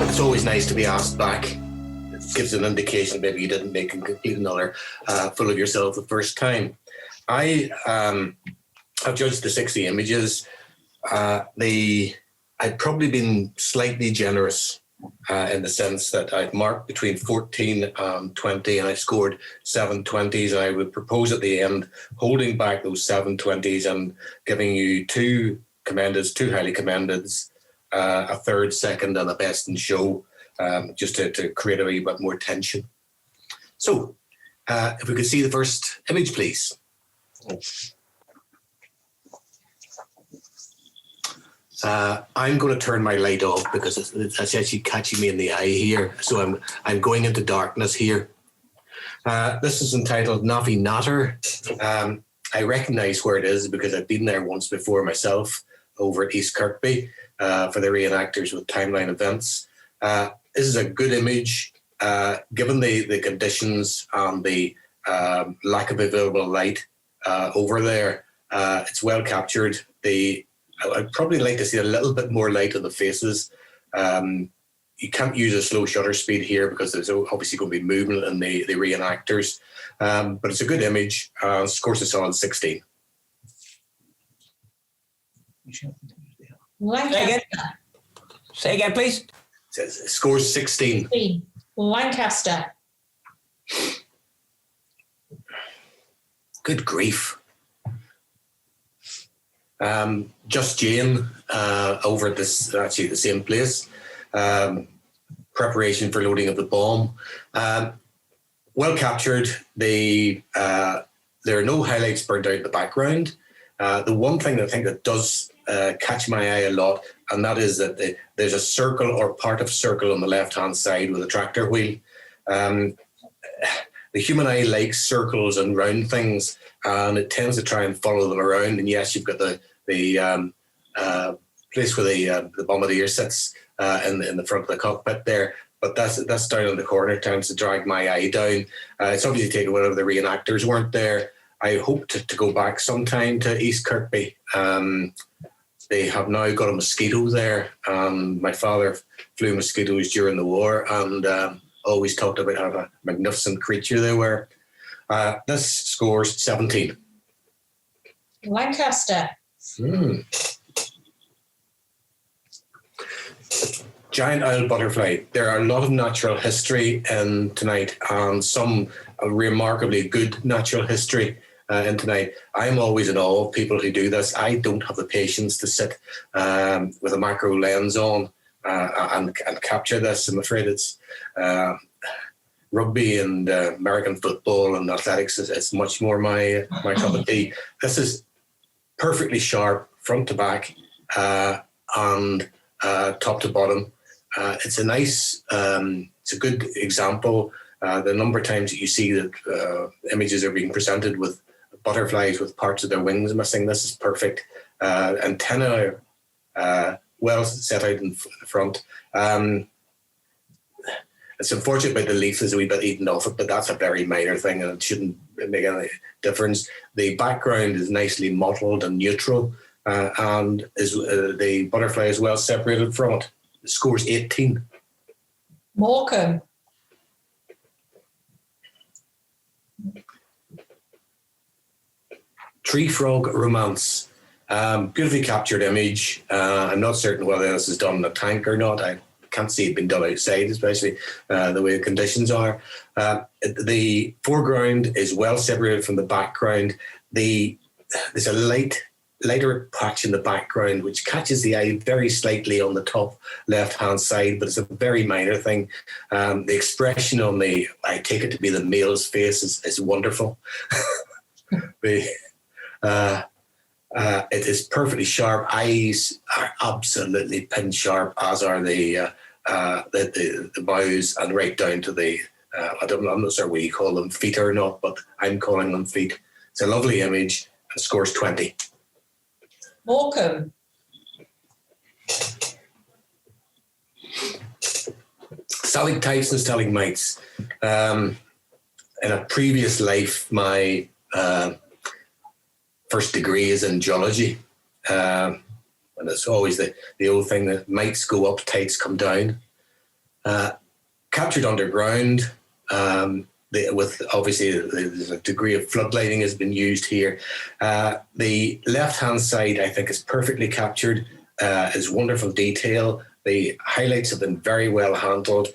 It's always nice to be asked back. It gives an indication maybe you didn't make and complete another full of yourself the first time. I've judged the 60 images. I'd probably been slightly generous in the sense that I'd marked between 14 and 20, and I scored 720s. And I would propose at the end holding back those 720s and giving you two commendeds, two highly commendeds, a third, second, and a best in show, just to create a wee bit more tension. So, if we could see the first image, please. I'm going to turn my light off because it's actually catching me in the eye here. So I'm going into darkness here. This is entitled Navi Natter. I recognise where it is because I've been there once before myself over at East Kirkby. For the reenactors with timeline events. This is a good image, given the conditions and the lack of available light over there. It's well captured. I'd probably like to see a little bit more light on the faces. You can't use a slow shutter speed here because there's obviously going to be movement in the reenactors. But it's a good image. Of course, it's on 16. Lancaster. Say again, please. It scores 16. Lancaster. Good grief. Just Jane over at this, actually the same place. Preparation for loading of the bomb. Well captured. There are no highlights burnt out in the background. The one thing that I think that does catch my eye a lot, and that is that there's a circle or part of circle on the left-hand side with a tractor wheel. The human eye likes circles and round things, and it tends to try and follow them around. And yes, you've got the place where the bombardier sits in the front of the cockpit there, but that's down in the corner. Tends to drag my eye down. It's obviously taken whenever the reenactors weren't there. I hope to go back sometime to East Kirkby. They have now got a mosquito there. My father flew mosquitoes during the war and always talked about how a magnificent creature they were. This scores 17. Lancaster. Giant owl butterfly. There are a lot of natural history in tonight and some remarkably good natural history in tonight. I'm always in awe of people who do this. I don't have the patience to sit with a macro lens on and capture this. I'm afraid it's rugby and American football and athletics is much more my cup of tea. This is perfectly sharp, front to back, and top to bottom. It's a nice, it's a good example. The number of times that you see that images are being presented with butterflies with parts of their wings missing, this is perfect. Antenna well set out in the front. It's unfortunate about the leaf is a wee bit eaten off it, but that's a very minor thing and it shouldn't make any difference. The background is nicely mottled and neutral, and the butterfly is well separated from it. It scores 18. Morecambe. Tree frog romance. Beautifully captured image. I'm not certain whether this is done in a tank or not. I can't see it being done outside, especially the way the conditions are. The foreground is well separated from the background. There's a lighter patch in the background which catches the eye very slightly on the top left-hand side, but it's a very minor thing. The expression on I take it to be the male's face is wonderful. It is perfectly sharp. Eyes are absolutely pin sharp, as are the bows, and right down to I'm not sure what you call them, feet or not, but I'm calling them feet. It's a lovely image and scores 20. Morecambe. Stalactites and stalagmites. In a previous life, my first degree is in geology. And it's always the old thing that mites go up, tights come down. Captured underground, with obviously there's a degree of floodlighting has been used here. The left-hand side, I think, is perfectly captured. Is wonderful detail. The highlights have been very well handled.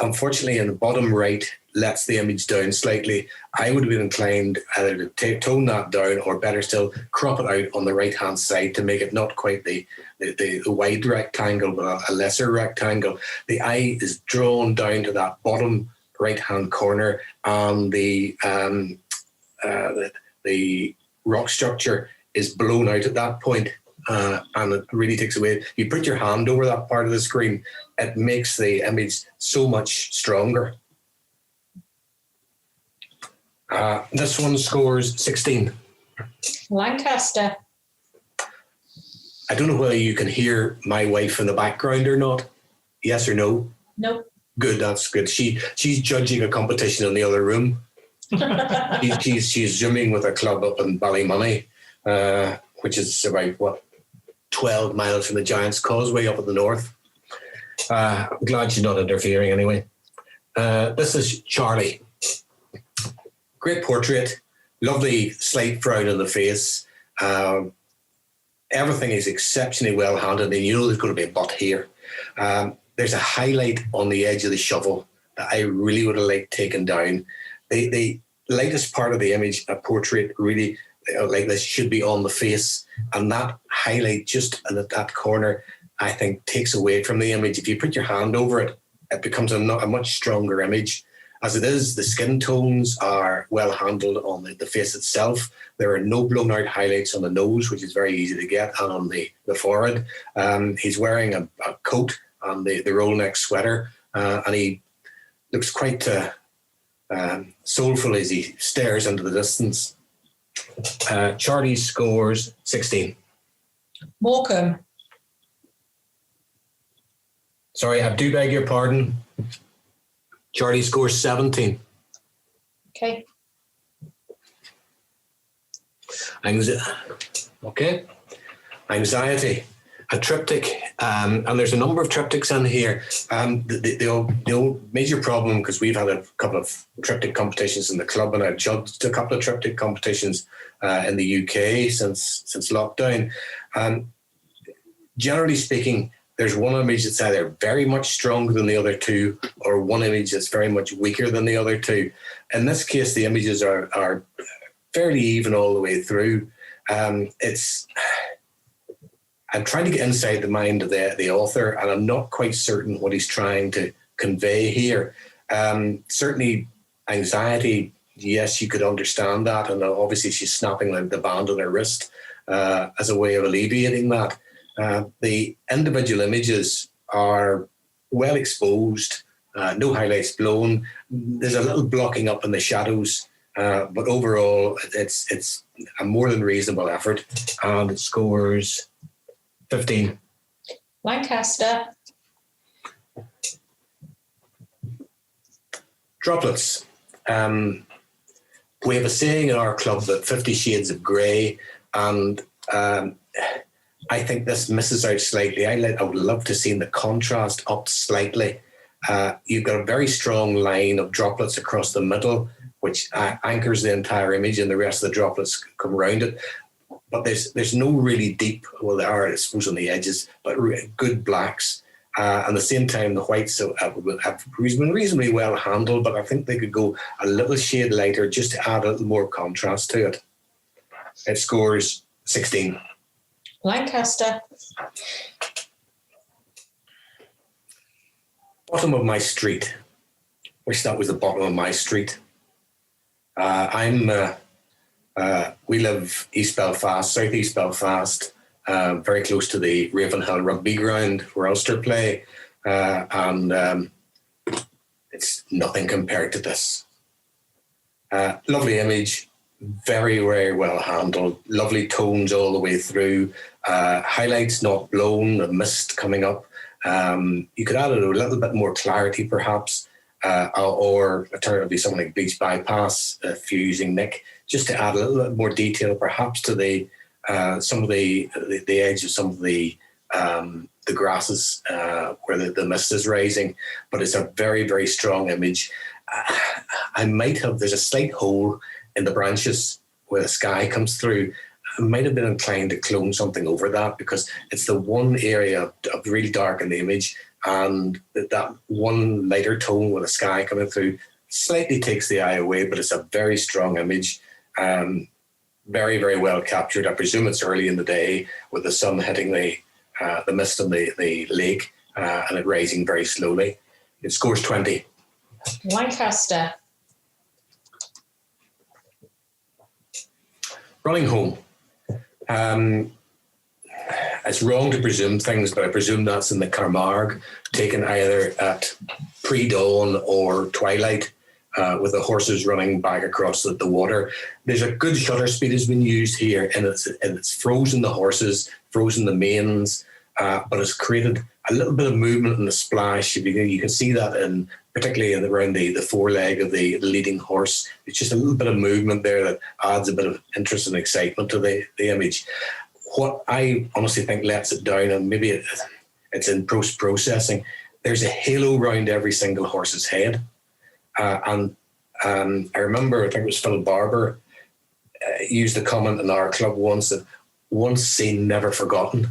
Unfortunately, in the bottom right, lets the image down slightly. I would have been inclined either to tone that down or better still, crop it out on the right-hand side to make it not quite the wide rectangle, but a lesser rectangle. The eye is drawn down to that bottom right-hand corner, and the rock structure is blown out at that point. And it really takes away. You put your hand over that part of the screen, it makes the image so much stronger. This one scores 16. Lancaster. I don't know whether you can hear my wife in the background or not. Yes or no? Nope. Good, that's good. She's judging a competition in the other room. she's zooming with a club up in Ballymoney, which is about 12 miles from the Giant's Causeway up at the north. I'm glad she's not interfering anyway. This is Charlie. Great portrait, lovely slight frown on the face. Everything is exceptionally well handled, and you know there's going to be a butt here. There's a highlight on the edge of the shovel that I really would have liked taken down. The lightest part of the image, a portrait really like this, should be on the face, and that highlight just at that corner, I think, takes away from the image. If you put your hand over it, it becomes a much stronger image. As it is, the skin tones are well handled on the face itself. There are no blown out highlights on the nose, which is very easy to get, and on the forehead. He's wearing a coat and the roll neck sweater, and he looks quite soulful as he stares into the distance. Charlie scores 16. Morecambe. Sorry, I do beg your pardon. Charlie scores 17. Okay. Okay. Anxiety. A triptych, and there's a number of triptychs in here. The old major problem, because we've had a couple of triptych competitions in the club, and I've judged a couple of triptych competitions in the UK since lockdown. Generally speaking, there's one image that's either very much stronger than the other two, or one image that's very much weaker than the other two. In this case, the images are fairly even all the way through. I'm trying to get inside the mind of the author, and I'm not quite certain what he's trying to convey here. Certainly, anxiety, yes, you could understand that, and obviously she's snapping like the band on her wrist as a way of alleviating that. The individual images are well exposed, no highlights blown. There's a little blocking up in the shadows, but overall, it's a more than reasonable effort, and it scores 15. Lancaster. Droplets. We have a saying in our club that 50 shades of grey, and I think this misses out slightly. I would love to see the contrast up slightly. You've got a very strong line of droplets across the middle, which anchors the entire image, and the rest of the droplets come around it. But there's no really deep, well, there are, I suppose, on the edges, but good blacks. At the same time, the whites have been reasonably well handled, but I think they could go a little shade lighter just to add a little more contrast to it. It scores 16. Lancaster. Bottom of my street. Wish that was the bottom of my street. We live East Belfast, South East Belfast, very close to the Ravenhill rugby ground where Ulster play, and it's nothing compared to this. Lovely image, very, very well handled. Lovely tones all the way through. Highlights not blown, a mist coming up. You could add a little bit more clarity, perhaps, or alternatively something like Bleach Bypass if you're using Nick, just to add a little bit more detail, perhaps to the some of the edge of some of the grasses where the mist is rising. But it's a very, very strong image. There's a slight hole in the branches where the sky comes through. I might have been inclined to clone something over that because it's the one area of really dark in the image, and that one lighter tone with the sky coming through slightly takes the eye away, but it's a very strong image. Very, very well captured. I presume it's early in the day with the sun hitting the mist on the lake and it rising very slowly. It scores 20. Lancaster. Running home. It's wrong to presume things, but I presume that's in the Camargue, taken either at pre-dawn or twilight, with the horses running back across the water. There's a good shutter speed has been used here, and it's frozen the horses, frozen the manes, but it's created a little bit of movement in the splash. You can see that particularly around the foreleg of the leading horse. It's just a little bit of movement there that adds a bit of interest and excitement to the image. What I honestly think lets it down, and maybe it's in post-processing, there's a halo around every single horse's head. And I remember, I think it was Phil Barber, used a comment in our club once that once seen, never forgotten.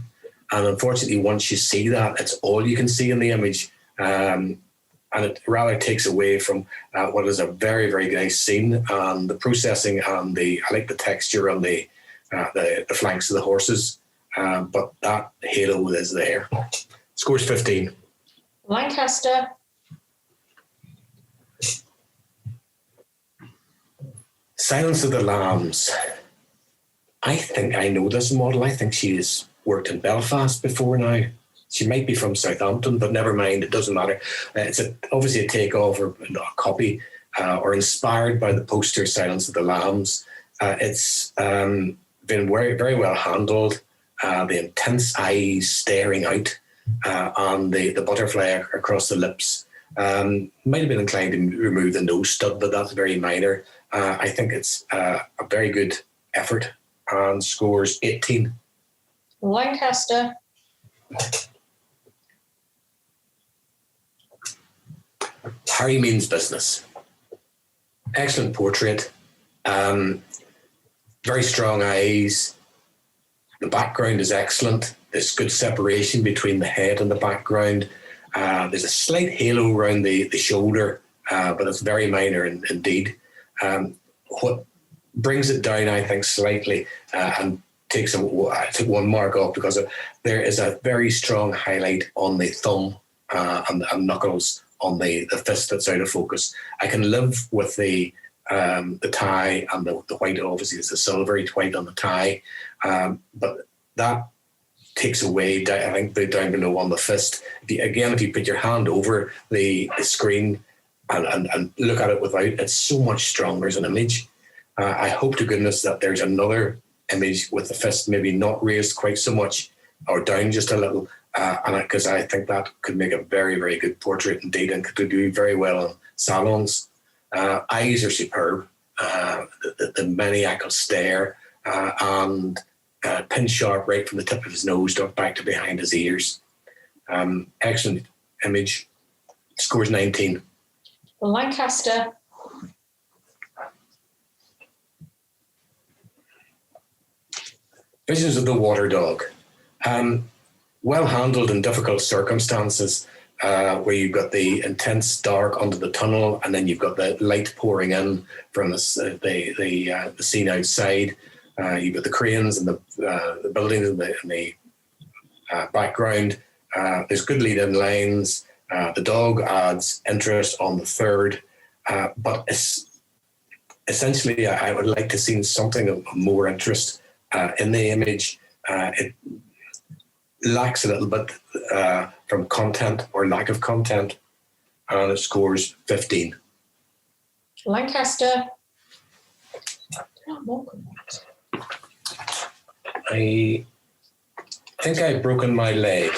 And unfortunately, once you see that, it's all you can see in the image. And it rather takes away from what is a very, very nice scene, and the processing and I like the texture on the flanks of the horses. But that halo is there. Scores 15. Lancaster. Silence of the Lambs. I think I know this model. I think she's worked in Belfast before now. She might be from Southampton, but never mind, it doesn't matter. It's obviously a takeoff or a copy or inspired by the poster Silence of the Lambs. It's been very, very well handled. The intense eyes staring out and the butterfly across the lips. Might have been inclined to remove the nose stud, but that's very minor. I think it's a very good effort and scores 18. Lancaster. Harry Means Business. Excellent portrait. Very strong eyes. The background is excellent. There's good separation between the head and the background. There's a slight halo around the shoulder, but it's very minor indeed. What brings it down, I think, slightly and I took one mark off because there is a very strong highlight on the thumb and knuckles on the fist that's out of focus. I can live with the tie and the white. Obviously, it's a silvery white on the tie, but that takes away, I think, down below on the fist. If you put your hand over the screen and look at it without, it's so much stronger as an image. I hope to goodness that there's another image with the fist maybe not raised quite so much or down just a little, because I think that could make a very, very good portrait indeed and could do very well in salons. Eyes are superb. The maniacal stare and pin sharp right from the tip of his nose back to behind his ears. Excellent image. Scores 19. Lancaster. Visions of the Water Dog. Well handled in difficult circumstances, where you've got the intense dark under the tunnel, and then you've got the light pouring in from the scene outside. You've got the cranes and the buildings in the background. There's good lead-in lines. The dog adds interest on the third, but essentially, I would like to see something of more interest in the image. It lacks a little bit from content or lack of content, and it scores 15. Lancaster. Morecambe. I think I've broken my leg.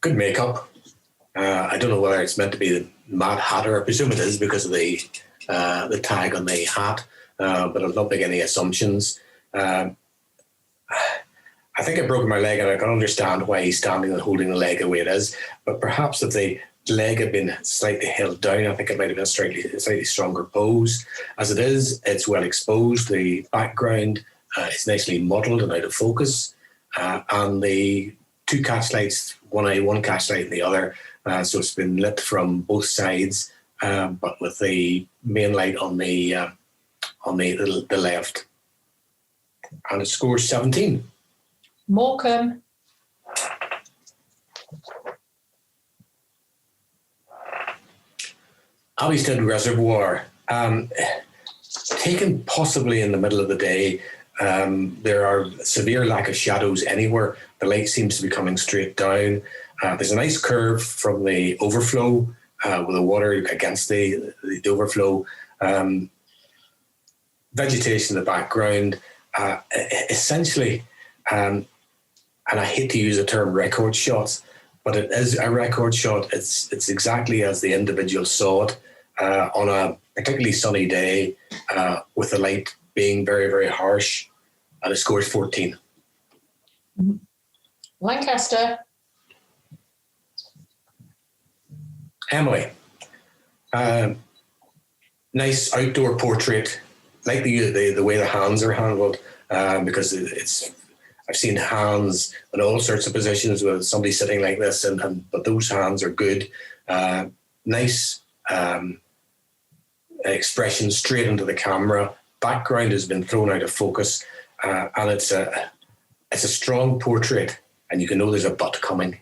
Good makeup. I don't know whether it's meant to be the Mad Hatter. I presume it is because of the tag on the hat, but I'll not make any assumptions. I think I've broken my leg, and I can understand why he's standing and holding the leg the way it is. But perhaps if the leg had been slightly held down, I think it might have been a slightly stronger pose. As it is, it's well exposed. The background is nicely modelled and out of focus. And the two catch lights, one catch light and the other, so it's been lit from both sides, but with the main light on the left. And it scores 17. Morecambe. Abbeystead Reservoir, taken possibly in the middle of the day. There are severe lack of shadows anywhere. The light seems to be coming straight down. There's a nice curve from the overflow with the water against the overflow. Vegetation in the background. Essentially, and I hate to use the term record shots, but it is a record shot. It's exactly as the individual saw it on a particularly sunny day with the light being very, very harsh, and it scores 14. Lancaster. Emily, nice outdoor portrait, like the way the hands are handled, because I've seen hands in all sorts of positions with somebody sitting like this, but those hands are good. Nice expression straight into the camera. Background has been thrown out of focus, and it's a strong portrait, and you can know there's a butt coming.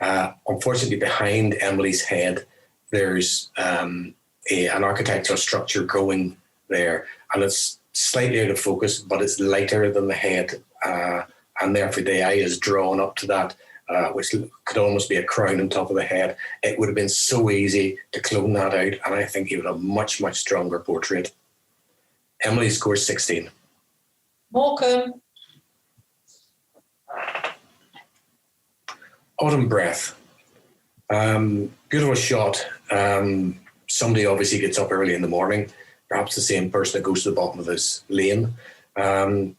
Unfortunately, behind Emily's head, there's an architectural structure growing there, and it's slightly out of focus, but it's lighter than the head, and therefore the eye is drawn up to that, which could almost be a crown on top of the head. It would have been so easy to clone that out, and I think you would have a much, much stronger portrait. Emily scores 16. Morecambe. Autumn Breath. Beautiful shot. Somebody obviously gets up early in the morning, perhaps the same person that goes to the bottom of this lane.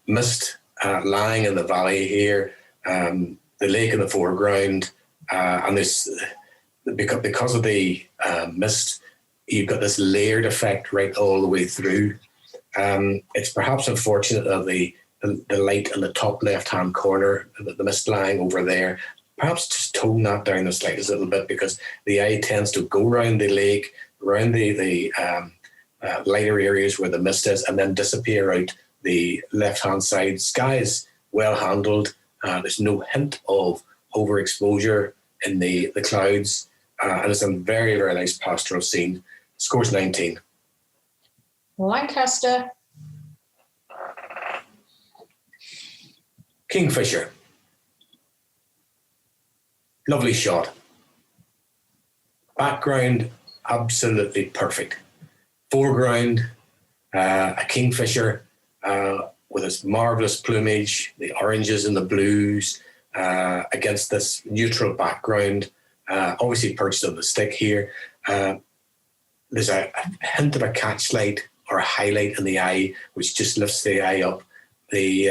Mist lying in the valley here, the lake in the foreground, and this because of the mist, you've got this layered effect right all the way through. It's perhaps unfortunate that the light in the top left-hand corner, the mist lying over there, perhaps just tone that down the slightest little bit, because the eye tends to go around the lake, around the lighter areas where the mist is, and then disappear out the left-hand side. Sky is well handled. There's no hint of overexposure in the clouds, and it's a very, very nice pastoral scene. Scores 19. Lancaster. Kingfisher. Lovely shot. Background, absolutely perfect. Foreground, a kingfisher with its marvelous plumage, the oranges and the blues against this neutral background, obviously perched on the stick here. There's a hint of a catch light or a highlight in the eye, which just lifts the eye up. The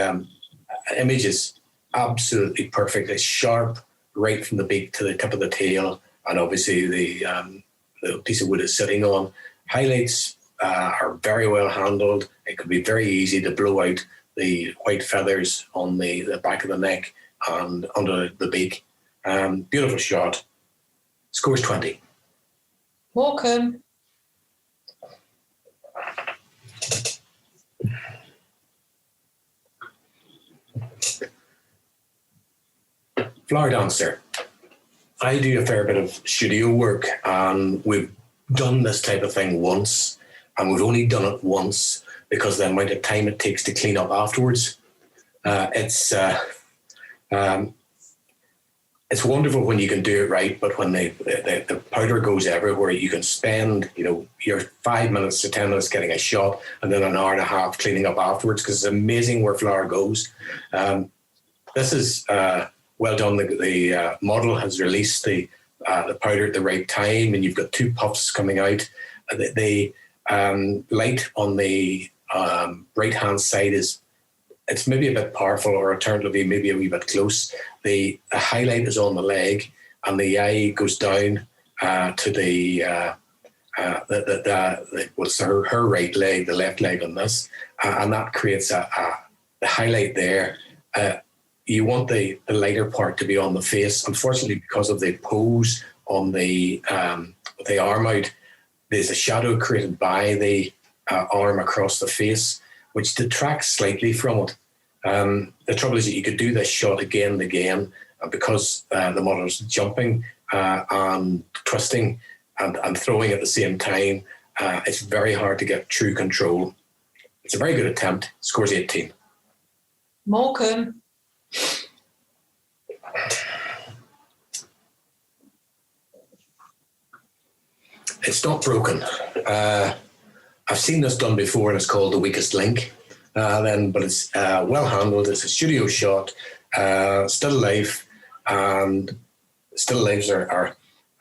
image is absolutely perfect. It's sharp right from the beak to the tip of the tail, and obviously the piece of wood is sitting on. Highlights are very well handled. It could be very easy to blow out the white feathers on the back of the neck and under the beak. Beautiful shot. Scores 20. Morecambe. Flower Dancer. I do a fair bit of studio work, and we've done this type of thing once, and we've only done it once because the amount of time it takes to clean up afterwards. It's it's wonderful when you can do it right, but when the powder goes everywhere, you can spend, your 5 minutes to 10 minutes getting a shot and then an hour and a half cleaning up afterwards, because it's amazing where flour goes. This is well done. The model has released the powder at the right time, and you've got two puffs coming out. The light on the right-hand side it's maybe a bit powerful, or alternatively maybe a wee bit close. The highlight is on the leg, and the eye goes down to her right leg, the left leg on this, and that creates the highlight there. You want the lighter part to be on the face. Unfortunately, because of the pose on the arm out, there's a shadow created by the arm across the face, which detracts slightly from it. The trouble is that you could do this shot again and again, because the model is jumping and twisting and throwing at the same time. It's very hard to get true control. It's a very good attempt. Scores 18. Morecambe. It's not broken. I've seen this done before, and it's called the weakest link. But it's well handled. It's a studio shot, still life, and still lives are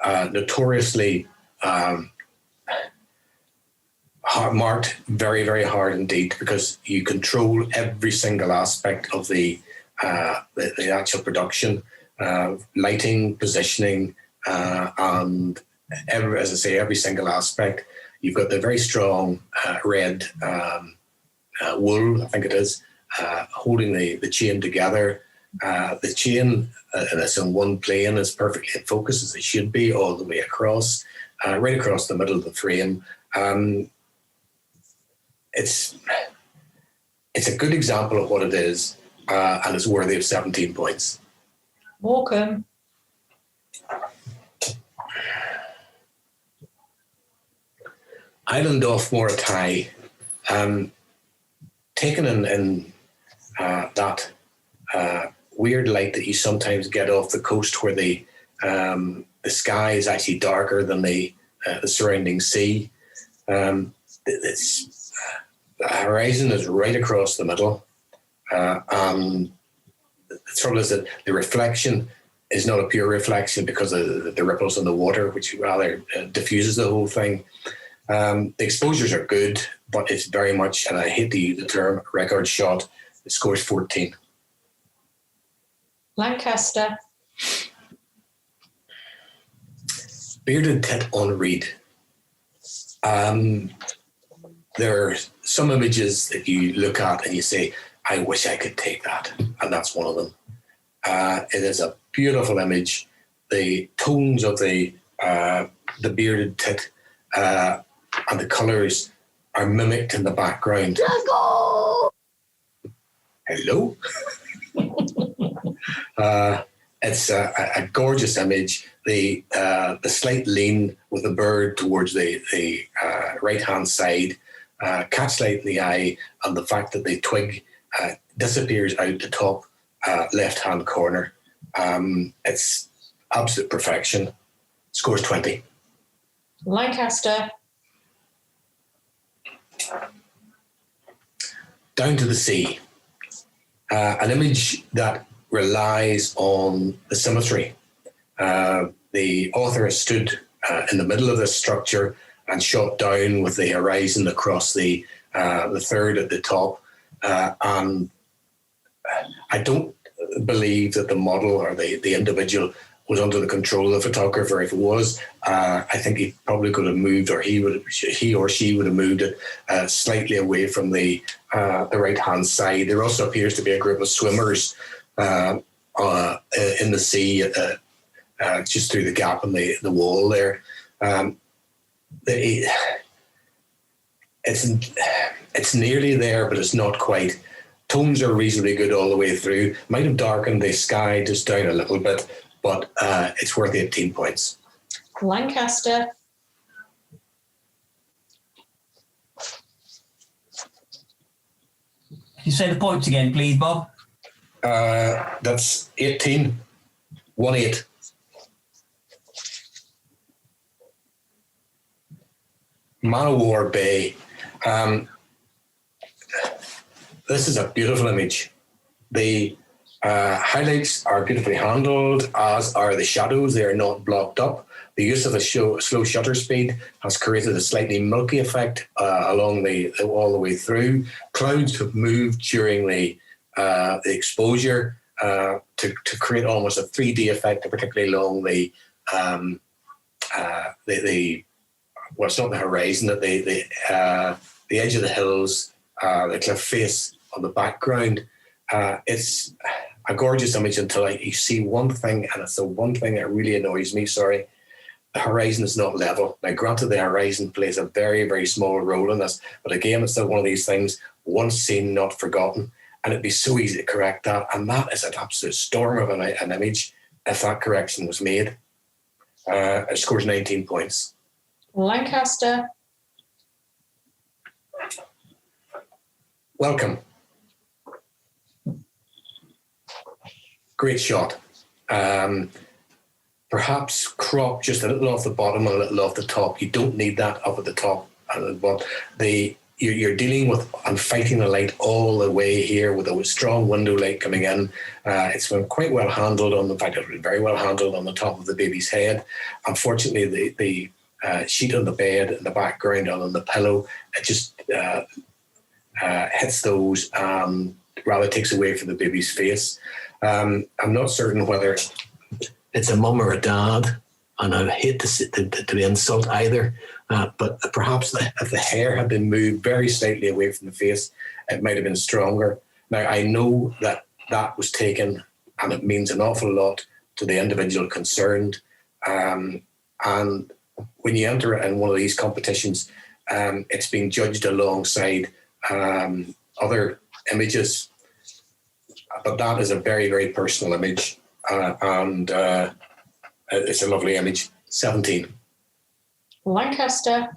notoriously marked very, very hard indeed, because you control every single aspect of the actual production, lighting, positioning, and every single aspect. You've got the very strong red wool, I think it is, holding the chain together. The chain, and it's on one plane, is perfectly in focus as it should be, all the way across, right across the middle of the frame. It's a good example of what it is, and it's worthy of 17 points. Morecambe. Island off Morecambe, taken in that weird light that you sometimes get off the coast, where the sky is actually darker than the surrounding sea. The horizon is right across the middle, and the trouble is that the reflection is not a pure reflection, because of the ripples in the water, which rather diffuses the whole thing. The exposures are good, but it's very much, and I hate to use the term, record shot. It scores 14. Lancaster. Bearded tit on reed. There are some images that you look at and you say, I wish I could take that. And that's one of them. It is a beautiful image. The tones of the bearded tit and the colours are mimicked in the background. Let's go! Hello? It's a gorgeous image. The slight lean with the bird towards the right-hand side, catch light in the eye, and the fact that the twig disappears out the top left-hand corner. It's absolute perfection. Scores 20. Lancaster. Down to the sea. An image that relies on the symmetry. The author has stood in the middle of this structure and shot down with the horizon across the third at the top. And I don't believe that the model or the individual was under the control of the photographer. If it was, I think he probably could have moved, or he or she would have moved it slightly away from the right-hand side. There also appears to be a group of swimmers in the sea, just through the gap in the wall there. It's nearly there, but it's not quite. Tones are reasonably good all the way through. Might have darkened the sky just down a little bit, but it's worth 18 points. Lancaster. Can you say the points again, please, Bob? That's 18. 1-8. Man o' War Bay. This is a beautiful image. The highlights are beautifully handled, as are the shadows. They are not blocked up. The use of the slow shutter speed has created a slightly milky effect along all the way through. Clouds have moved during the exposure to create almost a 3D effect, particularly along the well, it's not the horizon, the edge of the hills, the cliff face on the background. It's a gorgeous image until you see one thing, and it's the one thing that really annoys me. Sorry, the horizon is not level. Now, granted, the horizon plays a very, very small role in this, but again, it's still one of these things, once seen, not forgotten, and it'd be so easy to correct that, and that is an absolute storm of an image if that correction was made. It scores 19 points. Lancaster. Welcome. Great shot. Perhaps crop just a little off the bottom and a little off the top. You don't need that up at the top. But you're dealing with and fighting the light all the way here with a strong window light coming in. It's been quite well handled in fact, it was very well handled on the top of the baby's head. Unfortunately, the sheet on the bed in the background and on the pillow, it just hits those and rather takes away from the baby's face. I'm not certain whether it's a mum or a dad, and I hate to insult either, but perhaps if the hair had been moved very slightly away from the face, it might have been stronger. Now, I know that was taken, and it means an awful lot to the individual concerned. And when you enter in one of these competitions, it's being judged alongside other images. But that is a very, very personal image, and it's a lovely image. 17. Lancaster.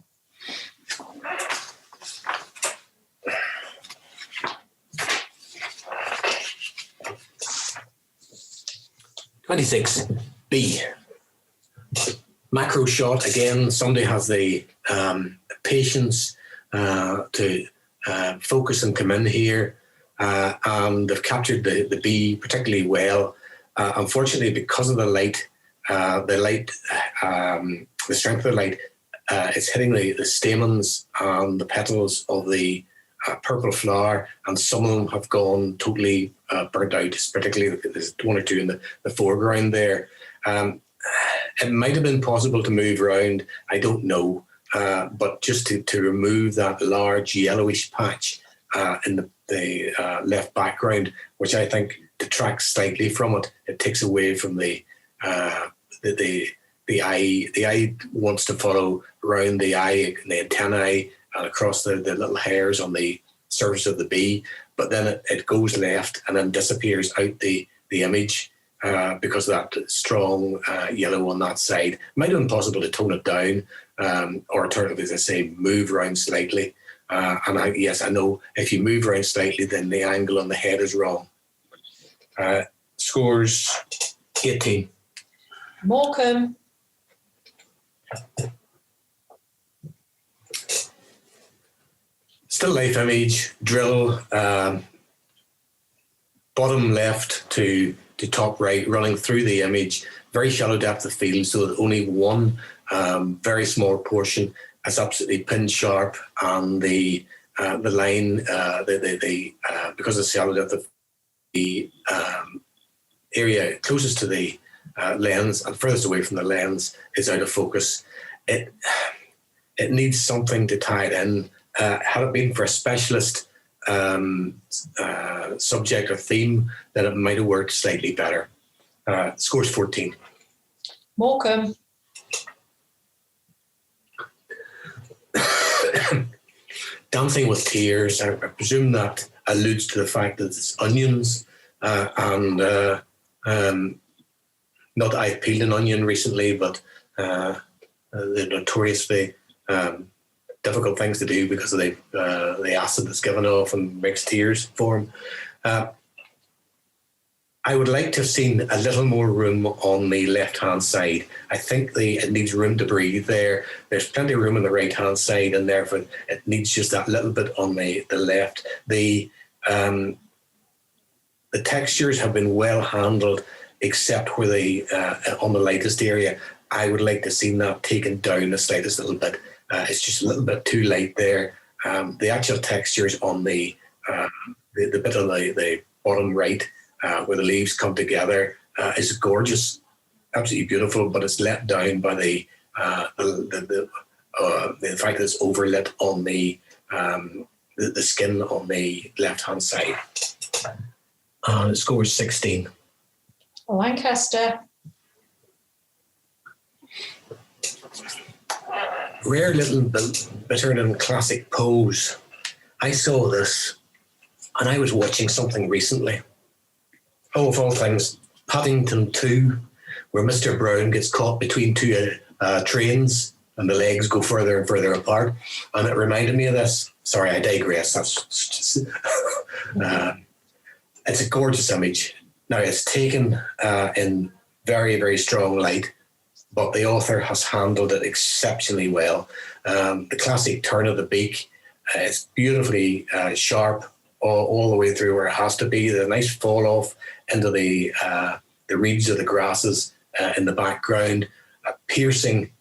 B. Macro shot again. Somebody has the patience to focus and come in here, and they've captured the bee particularly well. Unfortunately, because of the light, the strength of the light, it's hitting the stamens and the petals of the purple flower, and some of them have gone totally burnt out. Particularly, there's one or two in the foreground there. It might have been possible to move around. I don't know, but just to remove that large yellowish patch in the left background, which I think detracts slightly from it. It takes away from the eye. The eye wants to follow around the eye and the antennae and across the little hairs on the surface of the bee, but then it goes left and then disappears out the image because of that strong yellow on that side. It might have been possible to tone it down, or alternatively, as I say, move around slightly. And yes, I know if you move around slightly, then the angle on the head is wrong. Scores 18. Morecambe. Still life image, drill, bottom left to top right, running through the image, very shallow depth of field, so that only one very small portion is absolutely pin sharp, and the line, because of the shallow depth of the area closest to the lens and furthest away from the lens is out of focus. It needs something to tie it in. Had it been for a specialist subject or theme, then it might have worked slightly better. Scores 14. Morecambe. Dancing with Tears. I presume that alludes to the fact that it's onions, and not that I've peeled an onion recently, but they're notoriously difficult things to do because of the acid that's given off and makes tears form. I would like to have seen a little more room on the left-hand side. I think it needs room to breathe there. There's plenty of room on the right-hand side, and therefore it needs just that little bit on the left. The textures have been well handled, except where on the lightest area. I would like to see that taken down the slightest little bit. It's just a little bit too light there. The actual textures on the bit on the bottom right, where the leaves come together, is gorgeous, absolutely beautiful. But it's let down by the fact that it's overlit on the skin on the left hand side. It scores 16. Lancaster. Rare little bittern and classic pose. I saw this, and I was watching something recently. Oh, of all things, Paddington 2, where Mr. Brown gets caught between two trains and the legs go further and further apart. And it reminded me of this. Sorry, I digress. That's just, it's a gorgeous image. Now, it's taken in very, very strong light, but the author has handled it exceptionally well. The classic turn of the beak is beautifully sharp all the way through where it has to be. There's a nice fall off into the reeds of the grasses in the background. A piercing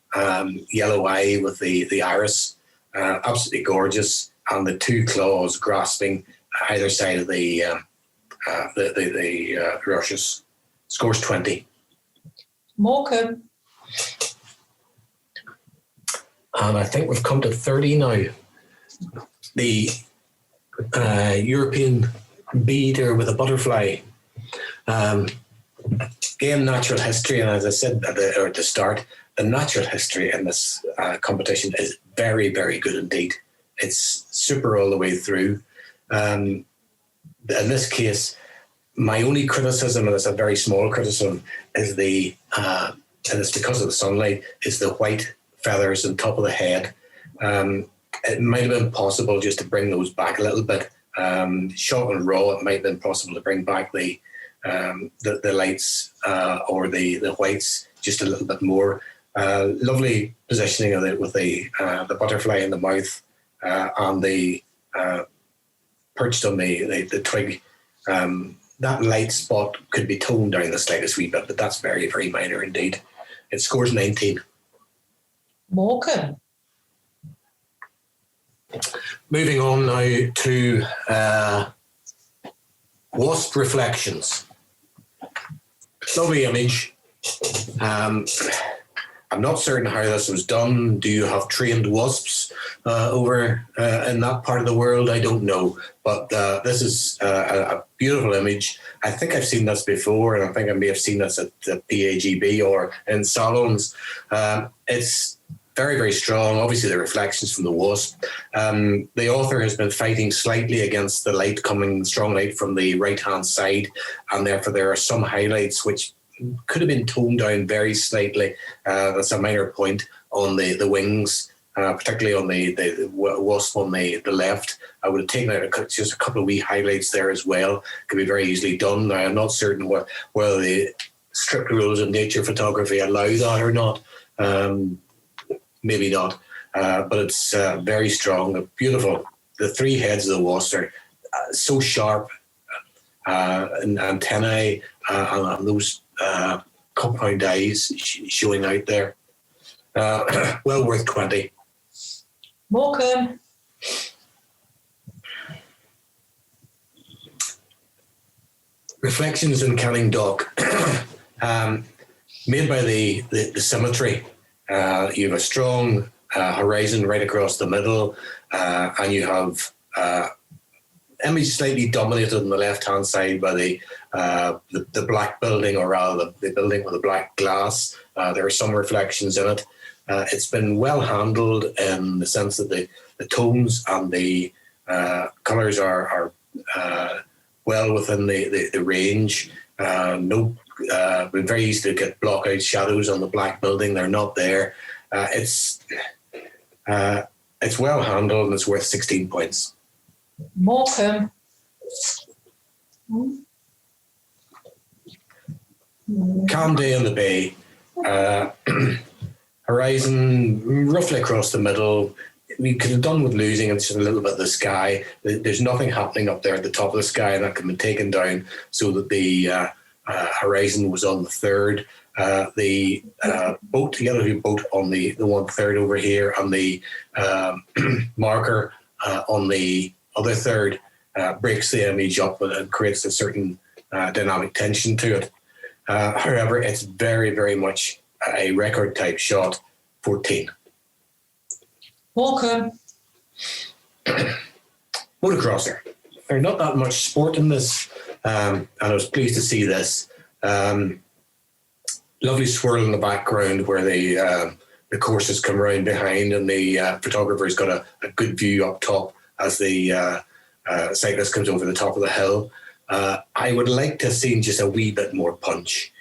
yellow eye with the iris, absolutely gorgeous, and the two claws grasping either side of the rushes. Scores 20. Morecambe. And I think we've come to 30 now. The European bee-eater with a butterfly. Again, natural history, and as I said at the start, the natural history in this competition is very, very good indeed. It's super all the way through. In this case, my only criticism, and it's a very small criticism, is and it's because of the sunlight, is the white feathers on top of the head. It might have been possible just to bring those back a little bit. Shot and raw, it might have been possible to bring back the lights or the whites just a little bit more. Lovely positioning of it with the butterfly in the mouth and the perched on the twig. That light spot could be toned down the slightest wee bit, but that's very, very minor indeed. It scores 19. Morecambe. Moving on now to wasp reflections. Lovely image. I'm not certain how this was done. Do you have trained wasps over in that part of the world? I don't know. But this is a beautiful image. I think I've seen this before, and I think I may have seen this at the PAGB or in salons. It's very, very strong. Obviously, the reflections from the wasp. The author has been fighting slightly against the light coming, strong light from the right-hand side, and therefore there are some highlights which could have been toned down very slightly. That's a minor point on the wings, particularly on the wasp on the left. I would have taken out just a couple of wee highlights there as well. Could be very easily done. Now, I'm not certain whether the strict rules of nature photography allow that or not. Maybe not, but it's very strong, beautiful. The three heads of the wasp are so sharp, and antennae, and those compound eyes showing out there. Well worth 20. Morecambe. Reflections in Canning Dock, made by the symmetry. You have a strong horizon right across the middle, and you have image slightly dominated on the left-hand side by the black building, or rather the building with the black glass. There are some reflections in it. It's been well handled in the sense that the tones and the colours are well within the range. Been very easy to get block out shadows on the black building. They're not there. It's well handled, and it's worth 16 points. Morecambe. Calm day in the bay. Horizon roughly across the middle. We could have done with losing just a little bit of the sky. There's nothing happening up there at the top of the sky, and that could have been taken down so that the horizon was on the third. The boat, the other boat on the one third over here, and the marker on the other third breaks the image up and creates a certain dynamic tension to it. However, it's very, very much a record type shot, 14. Morecambe. Motocrosser. There's not that much sport in this, and I was pleased to see this. Lovely swirl in the background where the courses come around behind, and the photographer's got a good view up top as the cyclist comes over the top of the hill. I would like to see just a wee bit more punch.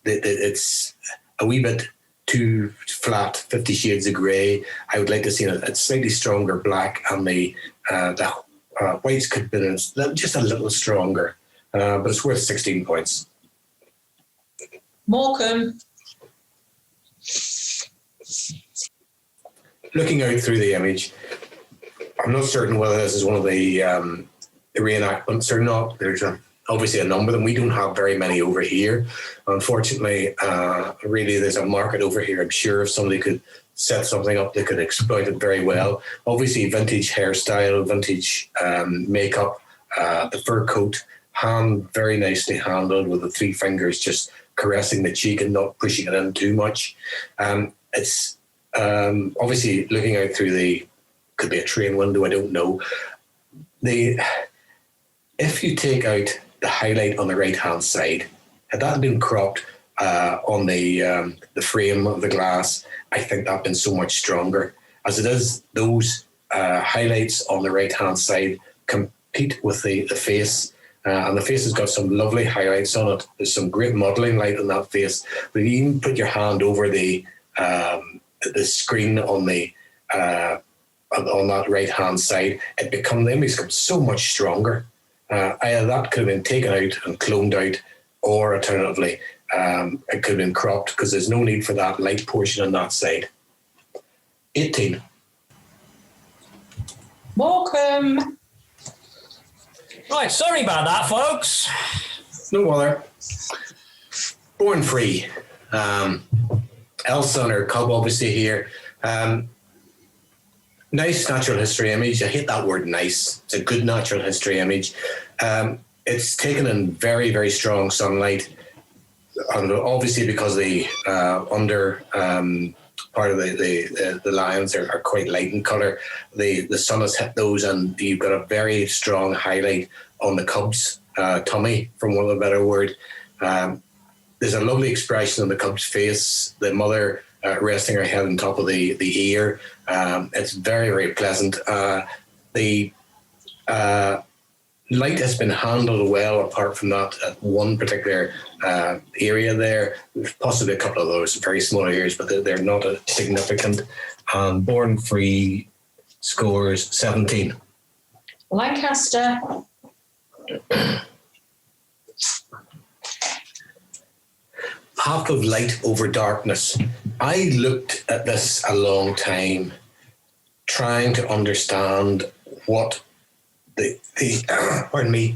It's a wee bit too flat, 50 Shades of Grey. I would like to see a slightly stronger black, and the whites could have been just a little stronger. But it's worth 16 points. Morecambe. Looking out through the image, I'm not certain whether this is one of the reenactments or not. There's obviously a number of them. We don't have very many over here. Unfortunately, really, there's a market over here. I'm sure if somebody could set something up, they could exploit it very well. Obviously, vintage hairstyle, vintage makeup, the fur coat, very nicely handled with the 3 fingers just caressing the cheek and not pushing it in too much. It's obviously looking out through could be a train window, I don't know. If you take out the highlight on the right-hand side, had that been cropped on the frame of the glass, I think that'd been so much stronger. As it is, those highlights on the right-hand side compete with the face, and the face has got some lovely highlights on it. There's some great modelling light on that face. But you even put your hand over the screen on that right-hand side, the image becomes so much stronger. Either that could have been taken out and cloned out, or alternatively, it could have been cropped, because there's no need for that light portion on that side. 18. Morecambe. Right, sorry about that, folks. No bother. Born Free. Elsa and her cub, obviously, here. Nice natural history image. I hate that word nice. It's a good natural history image. It's taken in very, very strong sunlight. And obviously, because the under part of the lions are quite light in colour, the sun has hit those, and you've got a very strong highlight on the cub's tummy, from want of a better word. There's a lovely expression on the cub's face. The mother resting her head on top of the ear. It's very, very pleasant. The light has been handled well, apart from that at one particular area there. There's possibly a couple of those very small areas, but they're not significant. And Born Free scores 17. Lancaster. Path of light over darkness. I looked at this a long time, trying to understand what the pardon me,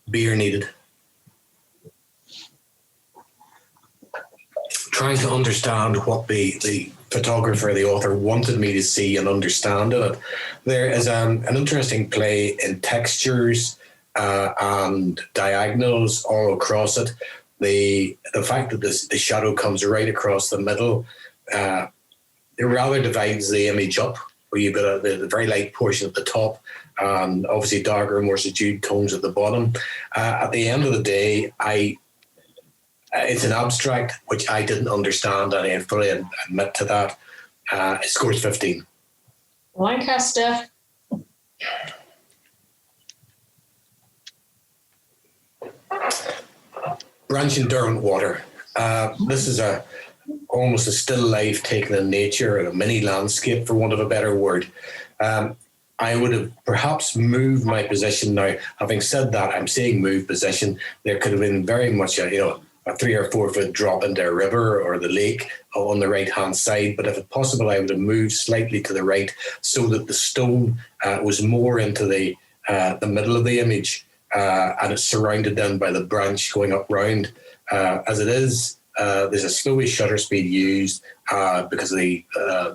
beer needed. Trying to understand what the photographer, the author, wanted me to see and understand in it. There is an interesting play in textures and diagonals all across it. The fact that the shadow comes right across the middle, it rather divides the image up, where you've got the very light portion at the top, and obviously darker, more subdued tones at the bottom. At the end of the day, it's an abstract which I didn't understand, and I fully admit to that. It scores 15. Lancaster. Branch in Derwentwater. This is almost a still life taken in nature, a mini landscape, for want of a better word. I would have perhaps moved my position now. Having said that, I'm saying move position. There could have been very much a a 3 or 4 foot drop into a river or the lake on the right hand side. But if possible, I would have moved slightly to the right so that the stone was more into the middle of the image, and it's surrounded then by the branch going up round. As it is, there's a slowish shutter speed used because of the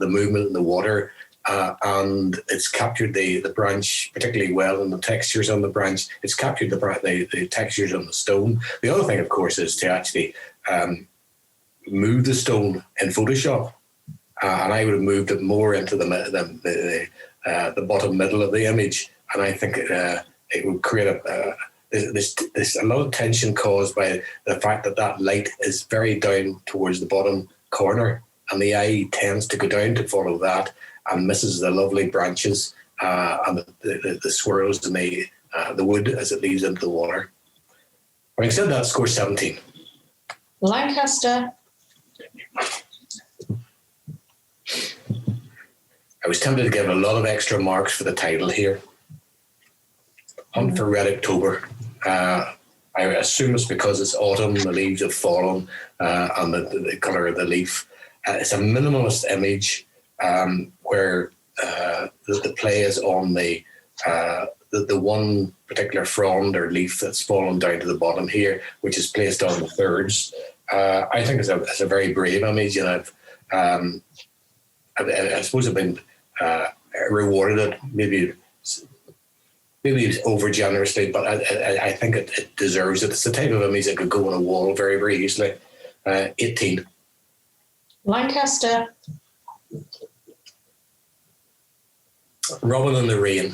movement in the water. And it's captured the branch particularly well, and the textures on the branch. It's captured the textures on the stone. The other thing, of course, is to actually move the stone in Photoshop, and I would have moved it more into the bottom middle of the image, and I think it would create there's a lot of tension caused by the fact that light is very down towards the bottom corner, and the eye tends to go down to follow that, and misses the lovely branches and the swirls and the wood as it leaves into the water. Having said that, score 17. Lancaster. I was tempted to give a lot of extra marks for the title here. Hunt for Red October. I assume it's because it's autumn, the leaves have fallen, and the colour of the leaf. It's a minimalist image. Where the play is on the one particular frond or leaf that's fallen down to the bottom here, which is placed on the thirds. I think it's a very brave image, and I suppose I've been rewarded it maybe over generously, but I think it deserves it. It's the type of image that could go on a wall very, very easily. 18. Lancaster. Robin in the Rain.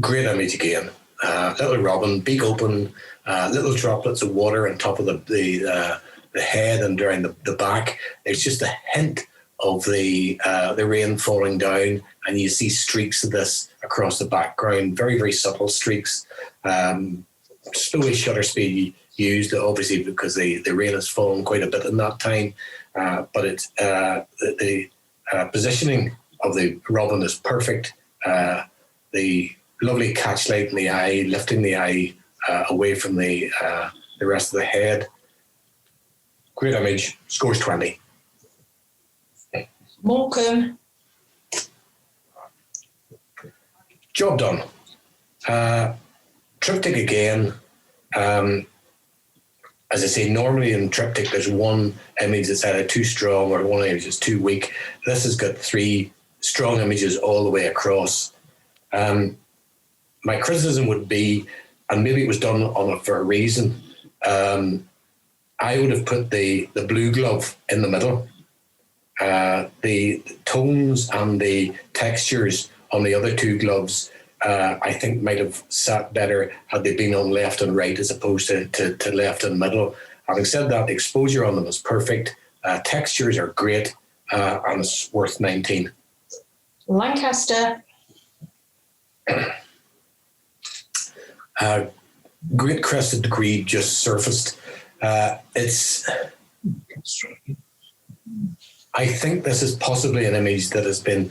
Great image again. Little robin, beak open, little droplets of water on top of the head and around the back. It's just a hint of the rain falling down, and you see streaks of this across the background. Very, very subtle streaks. Slowish shutter speed used, obviously, because the rain has fallen quite a bit in that time. But it's the positioning of the robin is perfect. The lovely catchlight in the eye, lifting the eye away from the rest of the head. Great image. Scores 20. Morecambe. Job done. Triptych again. As I say, normally in triptych there's one image that's either too strong or one image that's too weak. This has got 3 strong images all the way across. My criticism would be, and maybe it was done on it for a reason, I would have put the blue glove in the middle. The tones and the textures on the other 2 gloves, I think might have sat better had they been on left and right as opposed to left and middle. Having said that, the exposure on them is perfect. Textures are great, and it's worth 19. Lancaster. Great crested grebe just surfaced. I think this is possibly an image that has been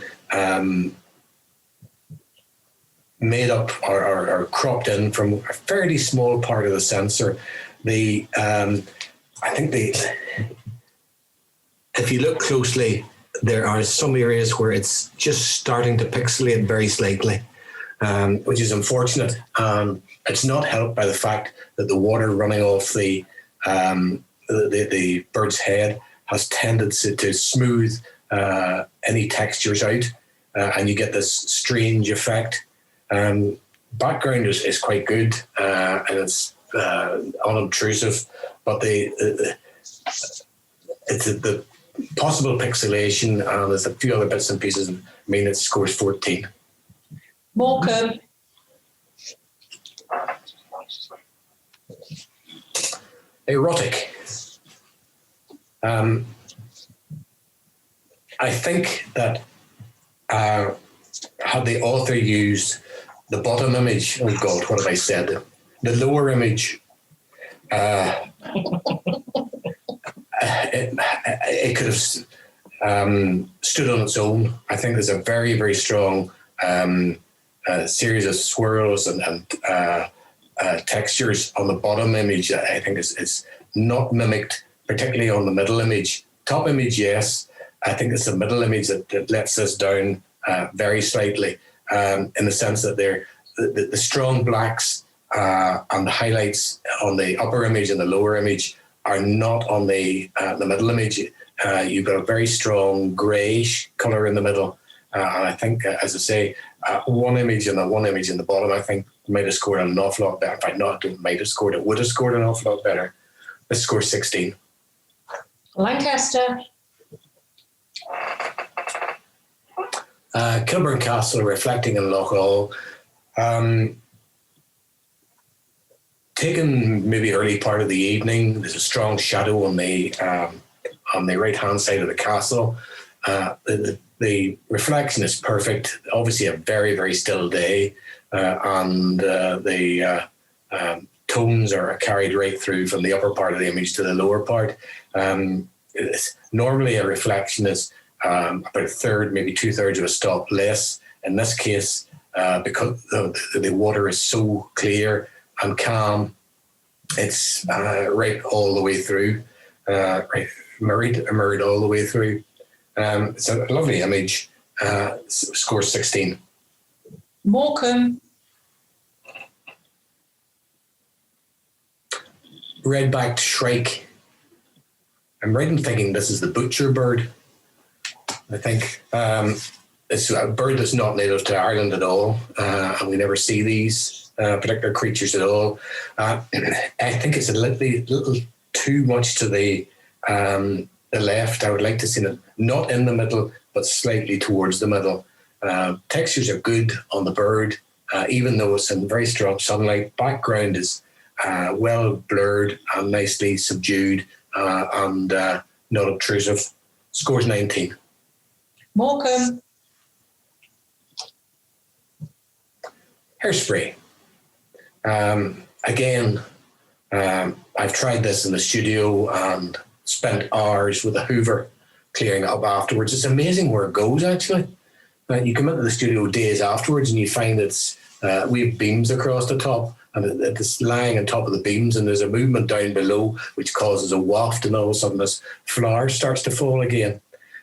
made up or cropped in from a fairly small part of the sensor. I think if you look closely, there are some areas where it's just starting to pixelate very slightly, which is unfortunate. It's not helped by the fact that the water running off the bird's head has tended to smooth any textures out, and you get this strange effect. Background is quite good, and it's unobtrusive, but it's the possible pixelation, and there's a few other bits and pieces mean it scores 14. Morecambe. Erotic. I think that had the author used the bottom image, oh God, what have I said? The lower image, it could have stood on its own. I think there's a very, very strong series of swirls and textures on the bottom image, I think is not mimicked, particularly on the middle image. Top image, yes. I think it's the middle image that lets us down very slightly, in the sense that the strong blacks and the highlights on the upper image and the lower image are not on the middle image. You've got a very strong greyish colour in the middle. And I think, as I say, one image and the one image in the bottom, I think, might have scored an awful lot better. In fact, not might have scored, it would have scored an awful lot better. Let's score 16. Lancaster, Kilburn Castle reflecting in Lochall. Taken maybe early part of the evening, there's a strong shadow on the right hand side of the castle. The reflection is perfect. Obviously, a very, very still day, and the tones are carried right through from the upper part of the image to the lower part. Normally, a reflection is about a third, maybe 2/3 of a stop less. In this case, because the water is so clear and calm, it's right all the way through, right mirrored all the way through. It's a lovely image. Score 16. Morecambe, Red-backed shrike. I'm right in thinking this is the butcher bird. I think it's a bird that's not native to Ireland at all, and we never see these particular creatures at all. I think it's a little too much to the left. I would like to see it not in the middle, but slightly towards the middle. Textures are good on the bird, even though it's in very strong sunlight. Background is well blurred and nicely subdued, and not obtrusive. Scores 19. Morecambe, Hairspray. Again, I've tried this in the studio and spent hours with a hoover clearing it up afterwards. It's amazing where it goes, actually. You come into the studio days afterwards and you find we have beams across the top, and it's lying on top of the beams, and there's a movement down below which causes a waft, and all of a sudden this flower starts to fall again.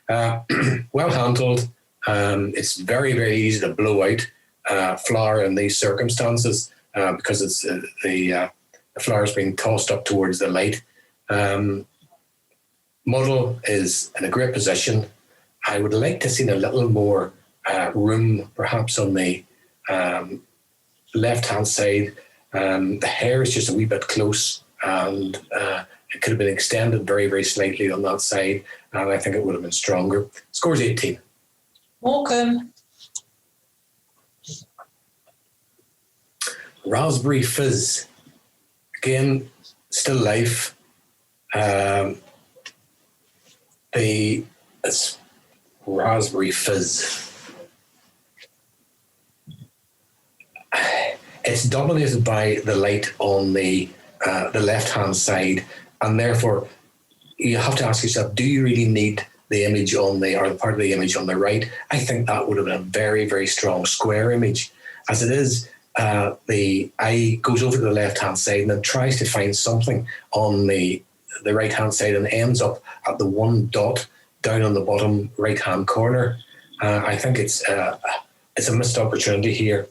Well handled. It's very, very easy to blow out flower in these circumstances, because it's the flower is being tossed up towards the light. Model is in a great position. I would like to see a little more room, perhaps on the left-hand side. The hair is just a wee bit close, and it could have been extended very, very slightly on that side, and I think it would have been stronger. Scores 18. Morecambe, Raspberry Fizz. Again, still life. It's Raspberry Fizz. It's dominated by the light on the left-hand side, and therefore you have to ask yourself, do you really need the image or the part of the image on the right? I think that would have been a very, very strong square image. As it is, the eye goes over to the left-hand side and then tries to find something on the right-hand side and ends up at the one dot down on the bottom right-hand corner. I think it's a missed opportunity here,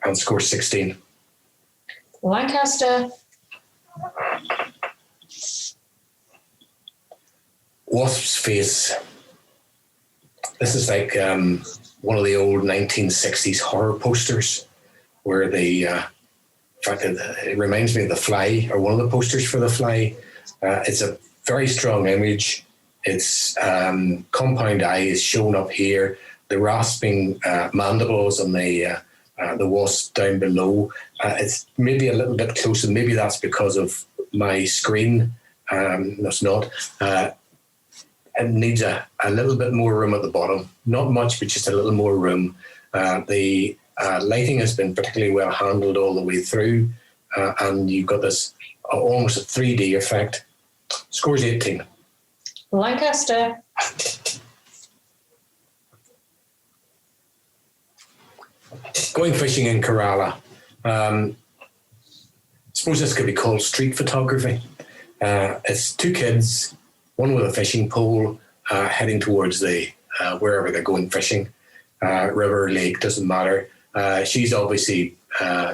and score 16. Lancaster, Wasp's face. This is like one of the old 1960s horror posters where in fact, it reminds me of The Fly, or one of the posters for The Fly. It's a very strong image. Its compound eye is shown up here. The rasping mandibles on the wasp down below. It's maybe a little bit closer. Maybe that's because of my screen. That's not. It needs a little bit more room at the bottom. Not much, but just a little more room. The lighting has been particularly well handled all the way through, and you've got this almost a 3D effect. Scores 18. Lancaster, Going fishing in Kerala. suppose this could be called street photography. It's two kids, one with a fishing pole, heading towards the wherever they're going fishing, river, lake, doesn't matter. She's obviously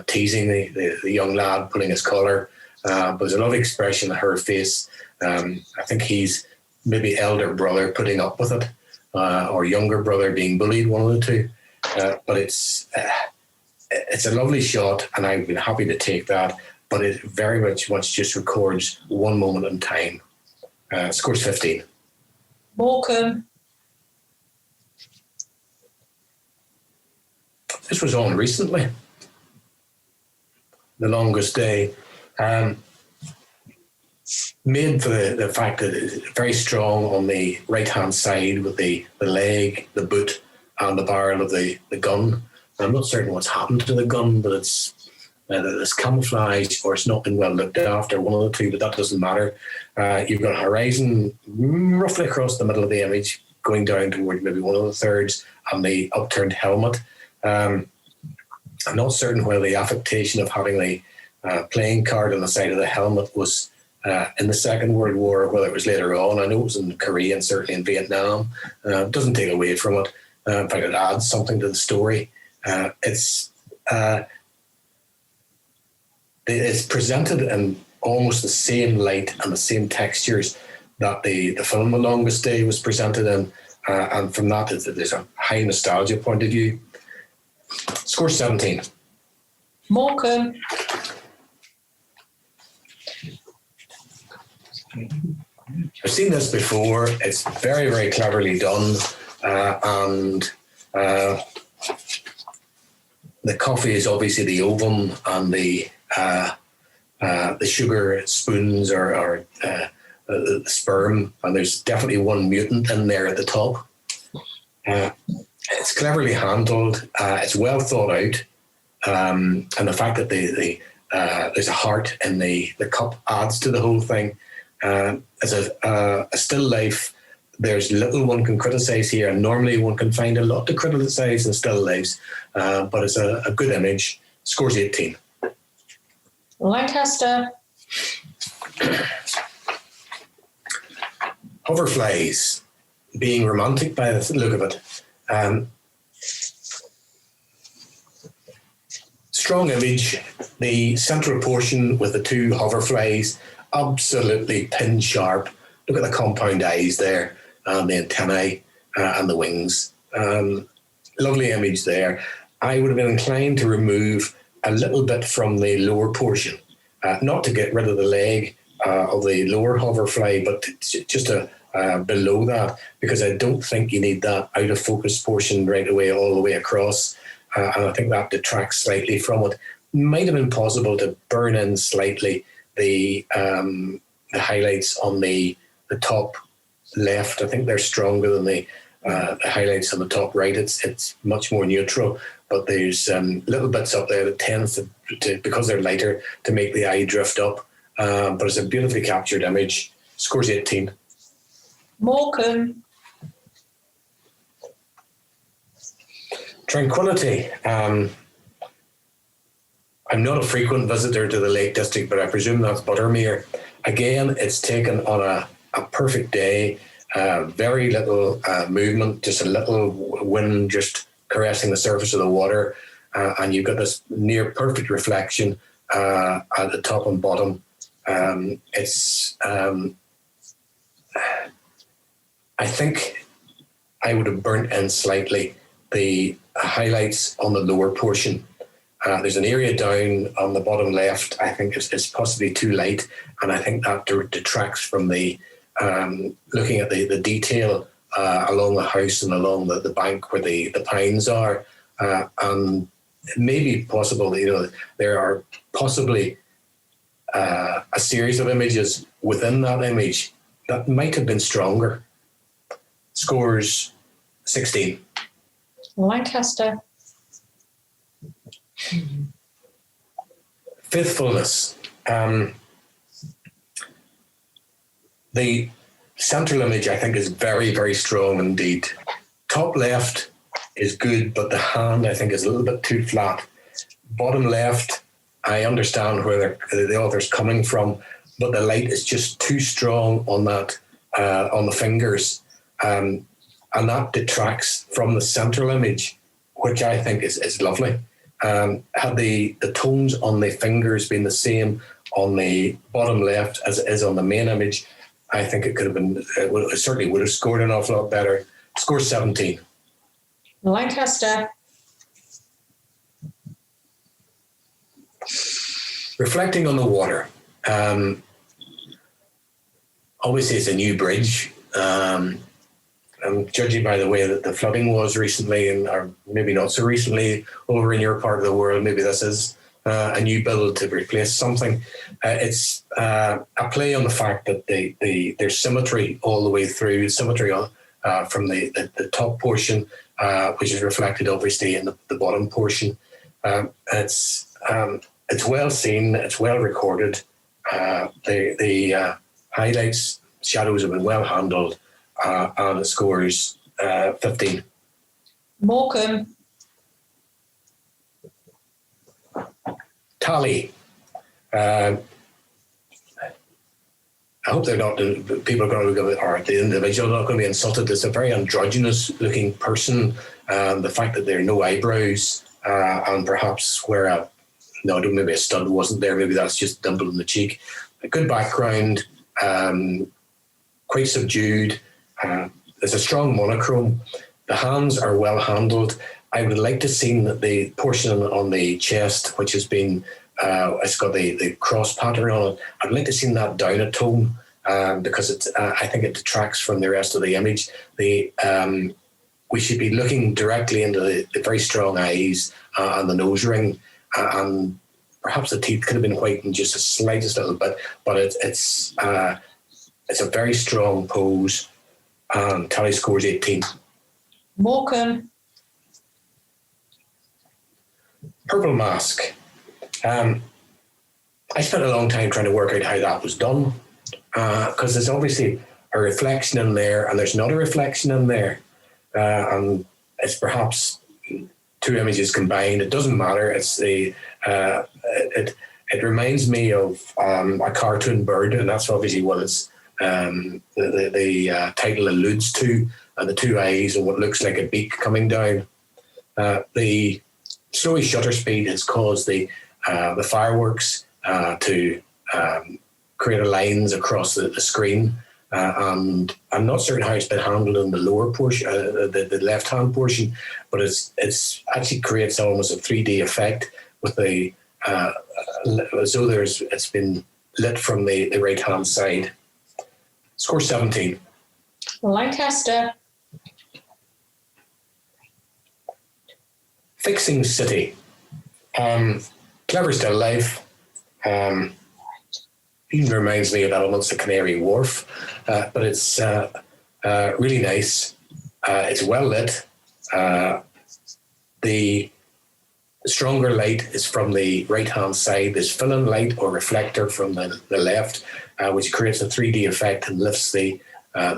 teasing the young lad, pulling his collar, but there's a lot of expression on her face. I think he's maybe elder brother putting up with it, or younger brother being bullied, one of the two. But it's a lovely shot, and I've been happy to take that. But it very much just records one moment in time. Scores 15. Morecambe. This was on recently. The Longest Day. Made for the fact that it's very strong on the right-hand side with the leg, the boot, and the barrel of the gun. I'm not certain what's happened to the gun, but it's camouflage or it's not been well looked after, one of the two, but that doesn't matter. You've got a horizon roughly across the middle of the image, going down toward maybe one of the thirds, and the upturned helmet. I'm not certain whether the affectation of having the playing card on the side of the helmet was in the Second World War, or whether it was later on. I know it was in Korea and certainly in Vietnam. It doesn't take away from it. In fact, it adds something to the story. It's presented in almost the same light and the same textures that the film The Longest Day was presented in, and from that there's a high nostalgia point of view. Score 17. Morecambe. I've seen this before. It's very, very cleverly done, and the coffee is obviously the ovum, and the sugar spoons are the sperm, and there's definitely one mutant in there at the top. It's cleverly handled. It's well thought out, and the fact that there's a heart in the cup adds to the whole thing. As a still life, there's little one can criticise here, and normally one can find a lot to criticise in still lifes, but it's a good image. Scores 18. Lancaster. Hoverflies, being romantic by the look of it. Strong image. The central portion with the two hoverflies, absolutely pin sharp. Look at the compound eyes there, and the antennae, and the wings. Lovely image there. I would have been inclined to remove a little bit from the lower portion, not to get rid of the leg of the lower hoverfly, but just below that, because I don't think you need that out of focus portion right away all the way across, and I think that detracts slightly from it. Might have been possible to burn in slightly the highlights on the top left. I think they're stronger than the highlights on the top right. It's much more neutral, but there's little bits up there that tends to, because they're lighter, to make the eye drift up. But it's a beautifully captured image. Scores 18. Morecambe. Tranquility. I'm not a frequent visitor to the Lake District, but I presume that's Buttermere. Again, it's taken on a perfect day. Very little movement, just a little wind just caressing the surface of the water. And you've got this near perfect reflection at the top and bottom. I think I would have burnt in slightly the highlights on the lower portion. There's an area down on the bottom left, I think is possibly too light, and I think that detracts from the looking at the detail along the house and along the bank where the pines are. And it may be possible that, there are possibly a series of images within that image that might have been stronger. Scores 16. Lancaster. Faithfulness. The central image, I think, is very, very strong indeed. Top left is good, but the hand, I think, is a little bit too flat. Bottom left, I understand where the author's coming from, but the light is just too strong on that, on the fingers. And that detracts from the central image, which I think is lovely. Had the tones on the fingers been the same on the bottom left as it is on the main image, I think it could have been, it certainly would have scored an awful lot better. Score 17. Lancaster. Reflecting on the water. Obviously, it's a new bridge. Judging by the way that the flooding was recently, or maybe not so recently, over in your part of the world, maybe this is a new build to replace something. It's a play on the fact that there's symmetry all the way through, symmetry from the top portion, which is reflected obviously in the bottom portion. It's well seen, it's well recorded. The highlights, shadows have been well handled, and it scores 15. Morecambe. Tally. I hope they're not, people are going to go, or the individual are not going to be insulted. It's a very androgynous looking person. The fact that there are no eyebrows, and perhaps where maybe a stud wasn't there, maybe that's just dimple in the cheek. A good background, quite subdued. There's a strong monochrome. The hands are well handled. I would like to see that the portion on the chest, which has been, it's got the cross pattern on it. I'd like to see that down a tone, because I think it detracts from the rest of the image. We should be looking directly into the very strong eyes and the nose ring, and perhaps the teeth could have been whitened just the slightest little bit, but it's a very strong pose. Tally scores 18. Morecambe. Purple mask. I spent a long time trying to work out how that was done, because there's obviously a reflection in there and there's not a reflection in there, and it's perhaps two images combined. It doesn't matter. It's it reminds me of a cartoon bird, and that's obviously what it's the title alludes to, the two eyes and what looks like a beak coming down. The slowy shutter speed has caused the fireworks to create lines across the screen, and I'm not certain how it's been handled in the lower portion, the left-hand portion, but it's actually creates almost a 3D effect with the as though it's been lit from the right-hand side. Score 17. Lancaster. Fixing City. Clever still life. Even reminds me of elements of Canary Wharf, but it's really nice. It's well lit. The stronger light is from the right-hand side. There's fill-in light or reflector from the left, which creates a 3D effect and lifts the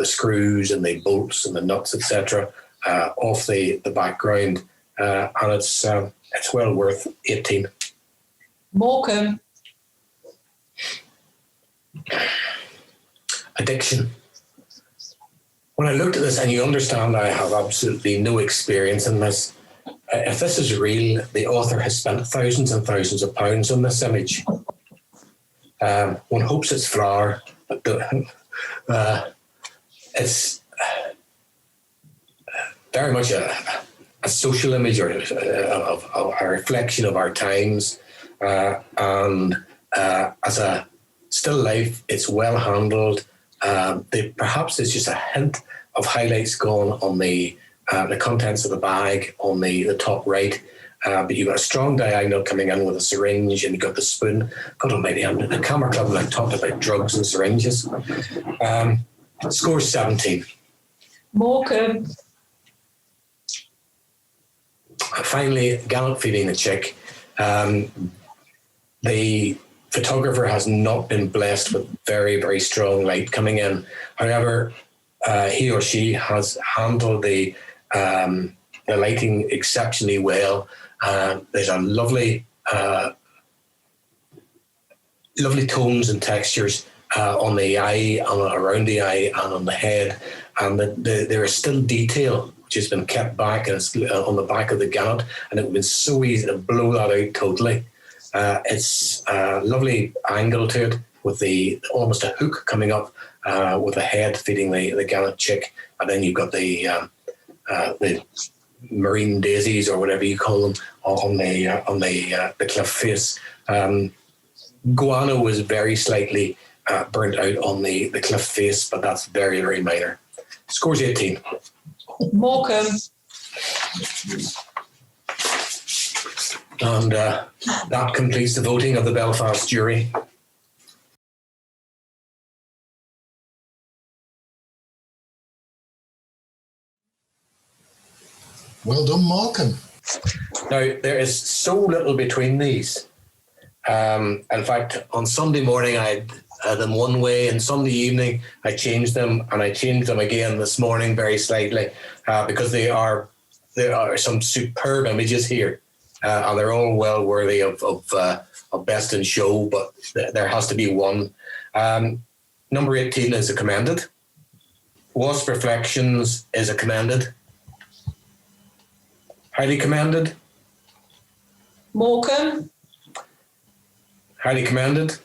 screws and the bolts and the nuts, etc., off the background, and it's well worth 18. Morecambe. Addiction. When I looked at this, and you understand I have absolutely no experience in this, if this is real, the author has spent thousands and thousands of pounds on this image. One hopes it's flour, but it's very much a social image, or of a reflection of our times, and as a still life, it's well handled. Perhaps there's just a hint of highlights gone on the contents of the bag on the top right, but you've got a strong diagonal coming in with a syringe, and you've got the spoon. God almighty, I'm in the Camera Club and I talked about drugs and syringes. Score 17. Morecambe. Finally, gallant feeding the chick. The photographer has not been blessed with very, very strong light coming in. However, he or she has handled the lighting exceptionally well. There's a lovely lovely tones and textures on the eye, around the eye, and on the head. And there is still detail which has been kept back, and it's on the back of the gannet, and it would have been so easy to blow that out totally. It's a lovely angle to it, with almost a hook coming up with a head feeding the gannet chick, and then you've got the marine daisies, or whatever you call them, on the cliff face. Guano was very slightly burnt out on the cliff face, but that's very, very minor. Scores 18. Morecambe. And that completes the voting of the Belfast jury. Well done, Morecambe. Now, there is so little between these. In fact, on Sunday morning, I had them one way, and Sunday evening, I changed them, and I changed them again this morning very slightly, because there are some superb images here, and they're all well worthy of best in show, but there has to be one. Number 18 is a commended. Wasp Reflections is a commended. Highly commended. Morecambe. Highly commended.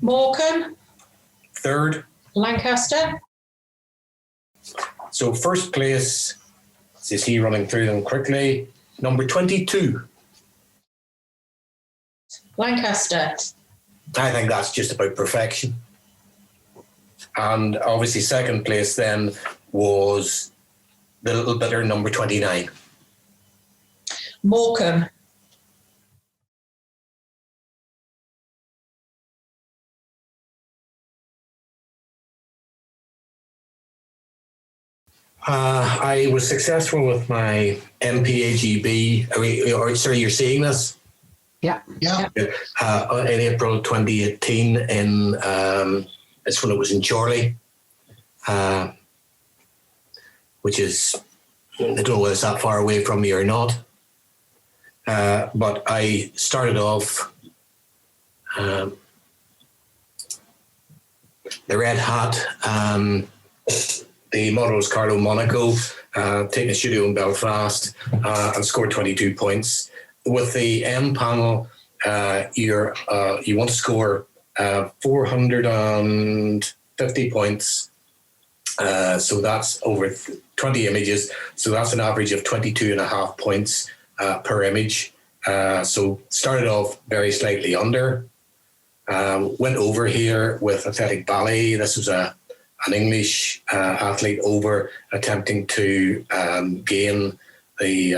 Morecambe. Third. Lancaster. So first place, this is he running through them quickly. Number 22. Lancaster. I think that's just about perfection. And obviously second place then was the little bitter number 29. Morecambe. I was successful with my MPAGB. You're seeing this? Yeah. In April 2018, it's when it was in Chorley, which is, I don't know whether it's that far away from me or not. But I started off the red hat. The model was Carlo Monaco, taking a studio in Belfast, and scored 22 points. With the M panel, you want to score 450 points. So that's over 20 images. So that's an average of 22.5 points per image. So started off very slightly under. Went over here with athletic ballet. This was an English athlete over, attempting to gain the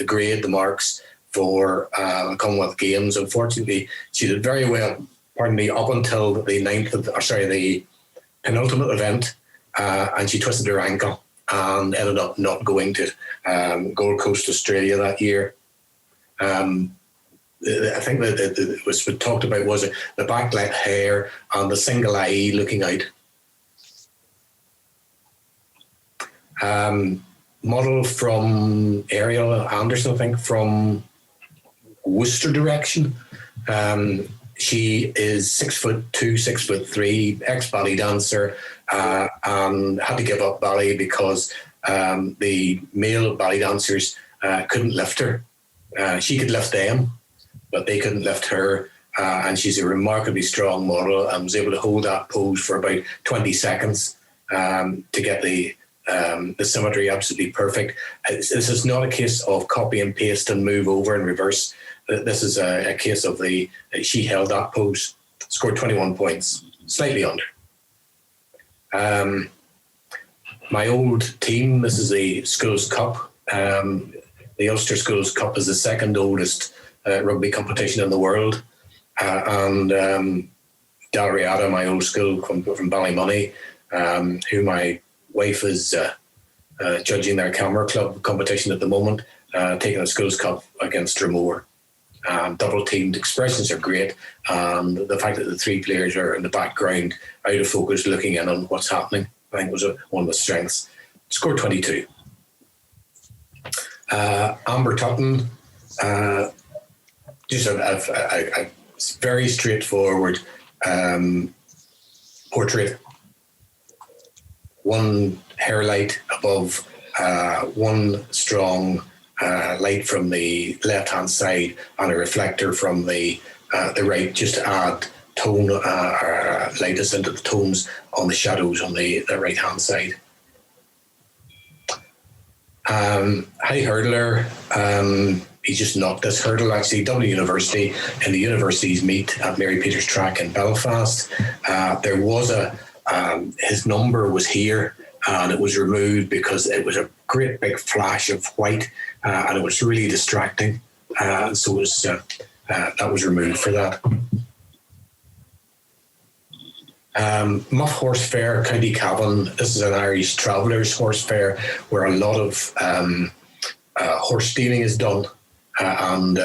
grade, the marks for Commonwealth Games. Unfortunately, she did very well, up until the penultimate event, and she twisted her ankle and ended up not going to Gold Coast, Australia that year. I think that it was what talked about was the backlit hair and the single eye looking out. Model from Ariel Anderson, I think, from Worcester direction. She is 6'2", 6'3", ex-ballet dancer, and had to give up ballet because the male ballet dancers couldn't lift her. She could lift them, but they couldn't lift her. And she's a remarkably strong model, and was able to hold that pose for about 20 seconds to get the symmetry absolutely perfect. This is not a case of copy and paste and move over and reverse. This is a case of she held that pose, scored 21 points, slightly under. My old team, this is the Schools Cup. The Ulster Schools Cup is the second oldest rugby competition in the world. And Dalriada, my old school from Ballymoney, who my wife is judging their camera club competition at the moment, taking the Schools Cup against Dromore. Double teamed, expressions are great, and the fact that the three players are in the background, out of focus, looking in on what's happening, I think was one of the strengths. Scored 22. Amber Tutton, just a very straightforward portrait. One hair light above, one strong light from the left-hand side, and a reflector from the right, just to add tone or light us into the tones on the shadows on the right-hand side. High hurdler. He just knocked this hurdle. Actually, Dublin University and the universities meet at Mary Peters Track in Belfast. There was his number was here, and it was removed because it was a great big flash of white, and it was really distracting. So it was, that was removed for that. Muff Horse Fair, County Cavan. This is an Irish travellers' horse fair where a lot of horse stealing is done. And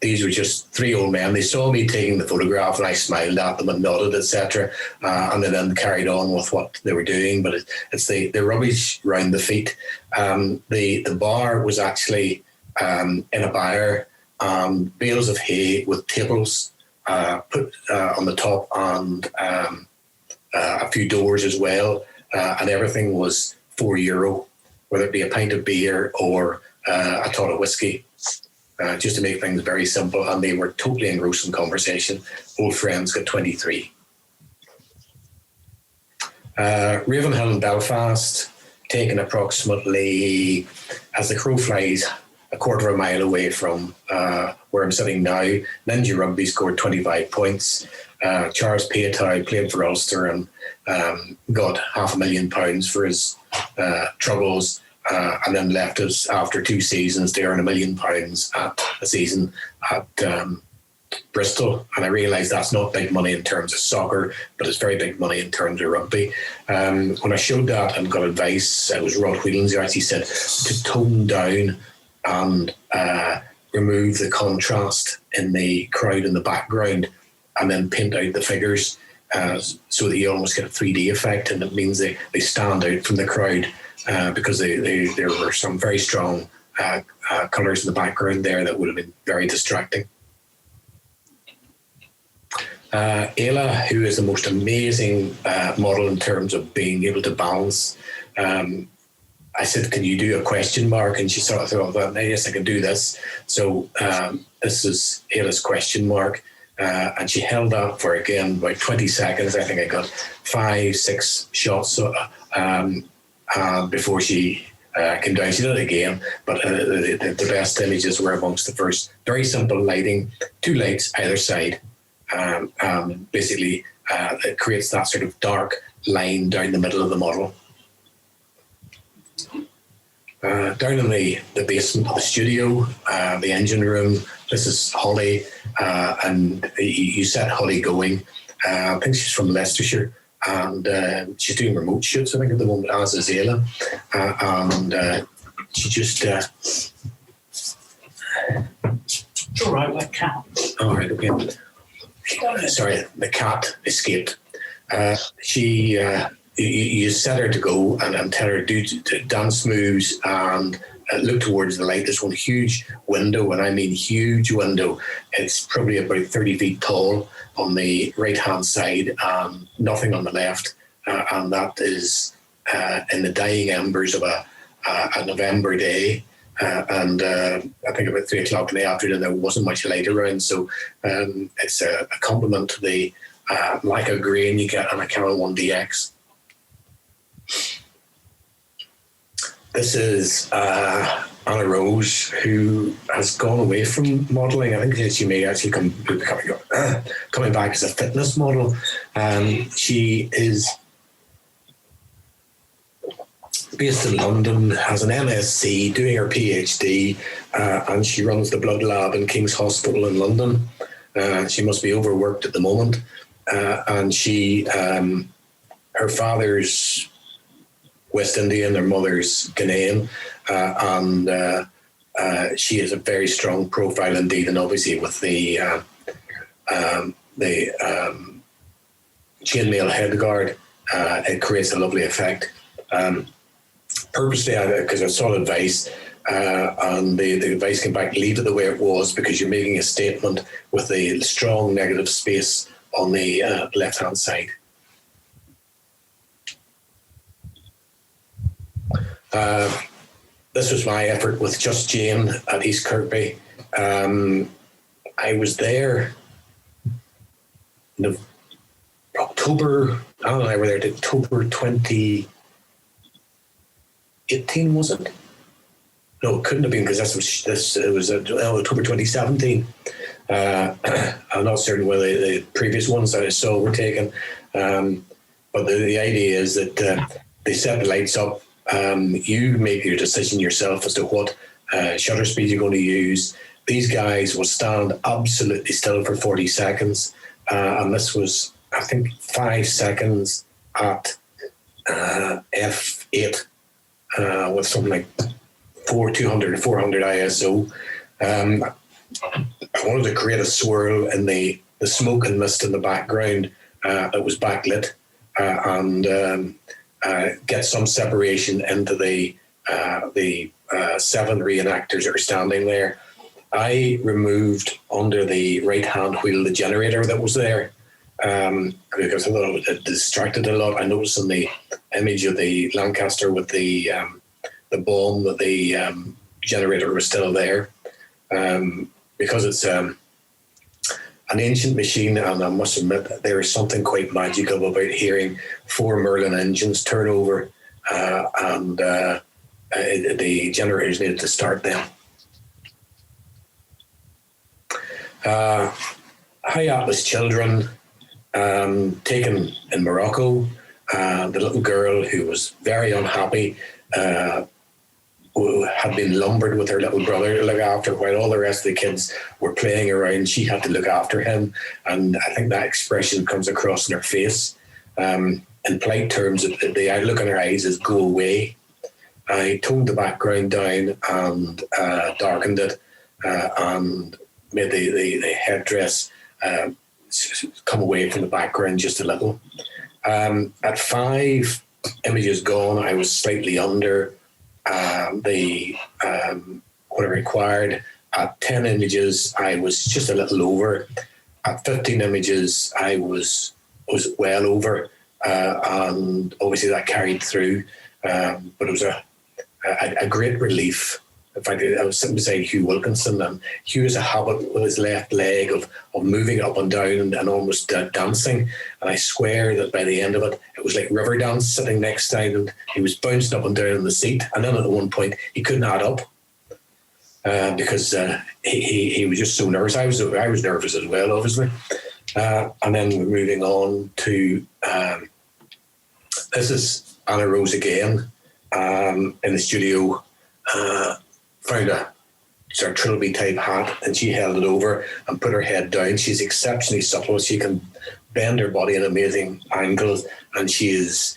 these were just three old men. They saw me taking the photograph, and I smiled at them and nodded, etc. And they then carried on with what they were doing. But it's the rubbish round the feet. The bar was actually in a byre, bales of hay with tables put on the top, and a few doors as well. And everything was €4, whether it be a pint of beer or a tot of whiskey. Just to make things very simple, and they were totally engrossed in conversation. Old friends got 23. Ravenhill in Belfast, taken approximately, as the crow flies, a quarter of a mile away from where I'm sitting now. Ninja Rugby scored 25 points. Charles Piatow played for Ulster and got £500,000 for his troubles. And then left us after 2 seasons to earn £1 million at a season at Bristol. And I realised that's not big money in terms of soccer, but it's very big money in terms of rugby. When I showed that and got advice, it was Rod Whelan's who actually said to tone down and remove the contrast in the crowd in the background, and then paint out the figures so that you almost get a 3D effect, and it means they stand out from the crowd. Because there were some very strong colours in the background there that would have been very distracting. Ayla, who is the most amazing model in terms of being able to balance. I said, can you do a question mark? And she sort of thought, well, yes, I can do this. So this is Ayla's question mark. And she held that for, again, about 20 seconds. I think I got 5-6 shots before she came down. She did it again, but the best images were amongst the first. Very simple lighting, 2 lights either side. Basically, it creates that sort of dark line down the middle of the model. Down in the basement of the studio, the engine room, this is Holly, and you set Holly going. I think she's from Leicestershire. And she's doing remote shoots, I think, at the moment, as is Ayla. And she just... It's all right, like cat. All right, okay. Sorry, the cat escaped. You set her to go and tell her to do dance moves and look towards the light. There's one huge window, and I mean huge window. It's probably about 30 feet tall on the right-hand side, nothing on the left. And that is in the dying embers of a November day. And I think about 3 o'clock in the afternoon, there wasn't much light around. So it's a compliment to the lack of grain you get on a Canon 1DX. This is Anna Rose, who has gone away from modelling. I think she may actually coming back as a fitness model. She is based in London, has an MSc, doing her PhD, and she runs the blood lab in King's Hospital in London. She must be overworked at the moment. And she, her father's West Indian, her mother's Ghanaian, and she has a very strong profile indeed, and obviously with the chainmail headguard, it creates a lovely effect. Purposely, because I sought advice, and the advice came back, leave it the way it was because you're making a statement with a strong negative space on the left-hand side. This was my effort with Just Jane at East Kirkby. I was there in October, Alan and I were there in October 2018, was it? No, it couldn't have been because it was October 2017. I'm not certain whether the previous ones that I saw were taken, but the idea is that they set the lights up. You make your decision yourself as to what shutter speed you're going to use. These guys will stand absolutely still for 40 seconds, and this was, I think, 5 seconds at f8 with something like 200 or 400 ISO. I wanted to create a swirl in the smoke and mist in the background that was backlit, and get some separation into the 7 reenactors that are standing there. I removed under the right-hand wheel the generator that was there because I thought it distracted a lot. I noticed in the image of the Lancaster with the bomb that the generator was still there. Because it's an ancient machine, and I must admit that there is something quite magical about hearing 4 Merlin engines turn over, and the generators needed to start them. High Atlas children taken in Morocco. The little girl who was very unhappy who had been lumbered with her little brother to look after while all the rest of the kids were playing around. She had to look after him, and I think that expression comes across in her face. In polite terms, the outlook in her eyes is "go away." I toned the background down and darkened it, and made the headdress come away from the background just a little. At 5 images gone, I was slightly under what I required. At 10 images, I was just a little over. At 15 images, I was well over, and obviously that carried through. But it was a great relief. In fact, I was sitting beside Hugh Wilkinson, and Hugh has a habit with his left leg of moving up and down and almost dancing. And I swear that by the end of it, it was like river dance sitting next to him, and he was bouncing up and down in the seat. And then at one point, he couldn't add up because he was just so nervous. I was nervous as well, obviously. And then we're moving on to this is Anna Rose again in the studio. Found a sort of trilby type hat, and she held it over and put her head down. She's exceptionally supple. She can bend her body in amazing angles, and she's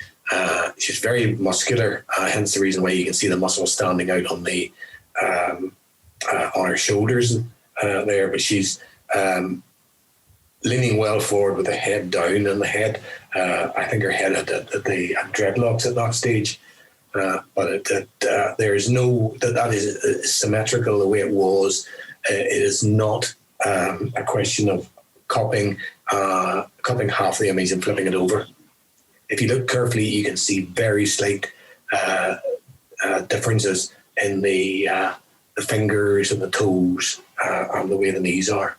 very muscular. Hence the reason why you can see the muscles standing out on the on her shoulders there. But she's leaning well forward with the head down, and the head. I think her head had dreadlocks at that stage. But there is no that is symmetrical the way it was. It is not a question of copying half the image and flipping it over. If you look carefully, you can see very slight differences in the fingers and the toes and the way the knees are.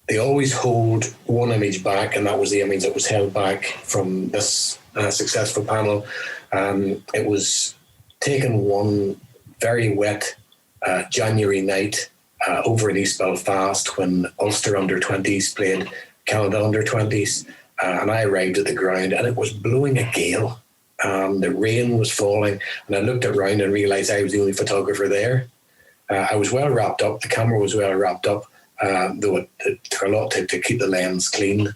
They always hold one image back, and that was the image that was held back from this successful panel. It was taken one very wet January night over in East Belfast when Ulster under-20s played Canada under-20s, and I arrived at the ground and it was blowing a gale. The rain was falling, and I looked around and realised I was the only photographer there. I was well wrapped up, the camera was well wrapped up, though it took a lot to keep the lens clean.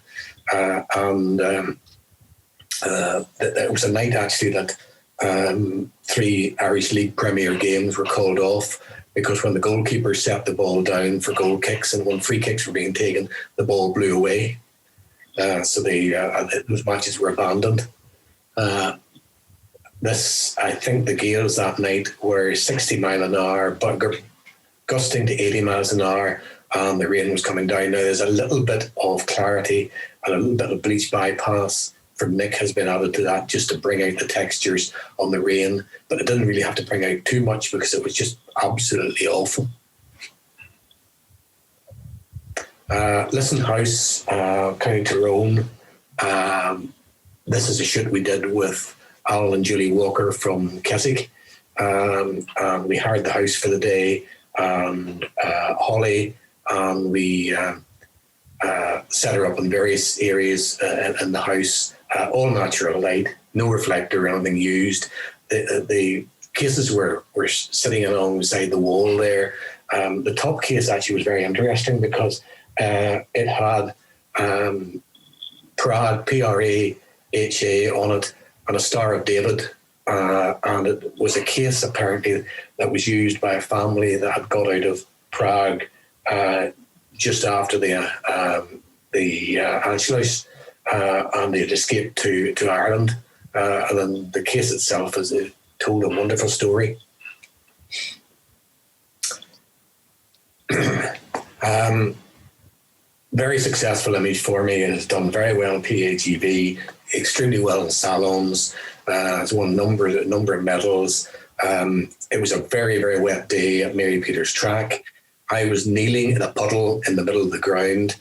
It was a night actually that 3 Irish League Premier games were called off because when the goalkeeper set the ball down for goal kicks and when free kicks were being taken, the ball blew away. So those matches were abandoned. I think the gales that night were 60 mile an hour, but gusting to 80 miles an hour. The rain was coming down. Now there's a little bit of clarity and a little bit of bleach bypass from Nick has been added to that just to bring out the textures on the rain, but it didn't really have to bring out too much because it was just absolutely awful. Lisson House, County Tyrone. This is a shoot we did with Alan and Julie Walker from Keswick. We hired the house for the day, and Holly, and we set her up in various areas in the house, all natural light, no reflector or anything used. The cases were sitting alongside the wall there. The top case actually was very interesting because it had Prague, P-R-A-H-A on it, and a Star of David. And it was a case apparently that was used by a family that had got out of Prague just after the Anschluss, and they had escaped to Ireland. And then the case itself told a wonderful story. Very successful image for me. It has done very well in PATV, extremely well in salons. It's won a number of medals. It was a very, very wet day at Mary Peters Track. I was kneeling in a puddle in the middle of the ground.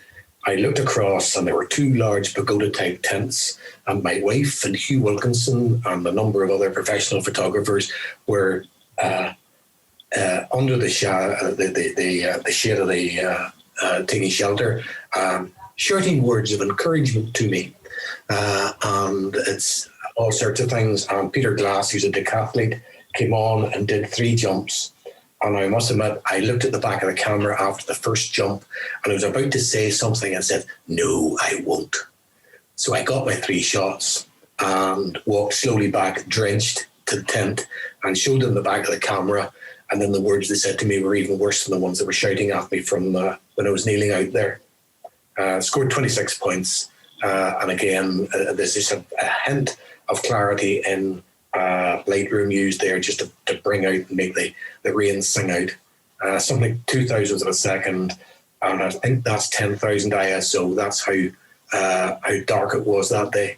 I looked across and there were two large pagoda-type tents, and my wife and Hugh Wilkinson and a number of other professional photographers were under the shade of the taking shelter, shouting words of encouragement to me. And it's all sorts of things. And Peter Glass, who's a decathlete, came on and did 3 jumps. And I must admit, I looked at the back of the camera after the first jump and I was about to say something and said, "No, I won't." So I got my 3 shots and walked slowly back, drenched, to the tent and showed them the back of the camera. And then the words they said to me were even worse than the ones that were shouting at me from when I was kneeling out there. Scored 26 points. And again, there's just a hint of clarity in Lightroom used there just to bring out and make the rain sing out. Something like 2,000th of a second. And I think that's 10,000 ISO. That's how dark it was that day.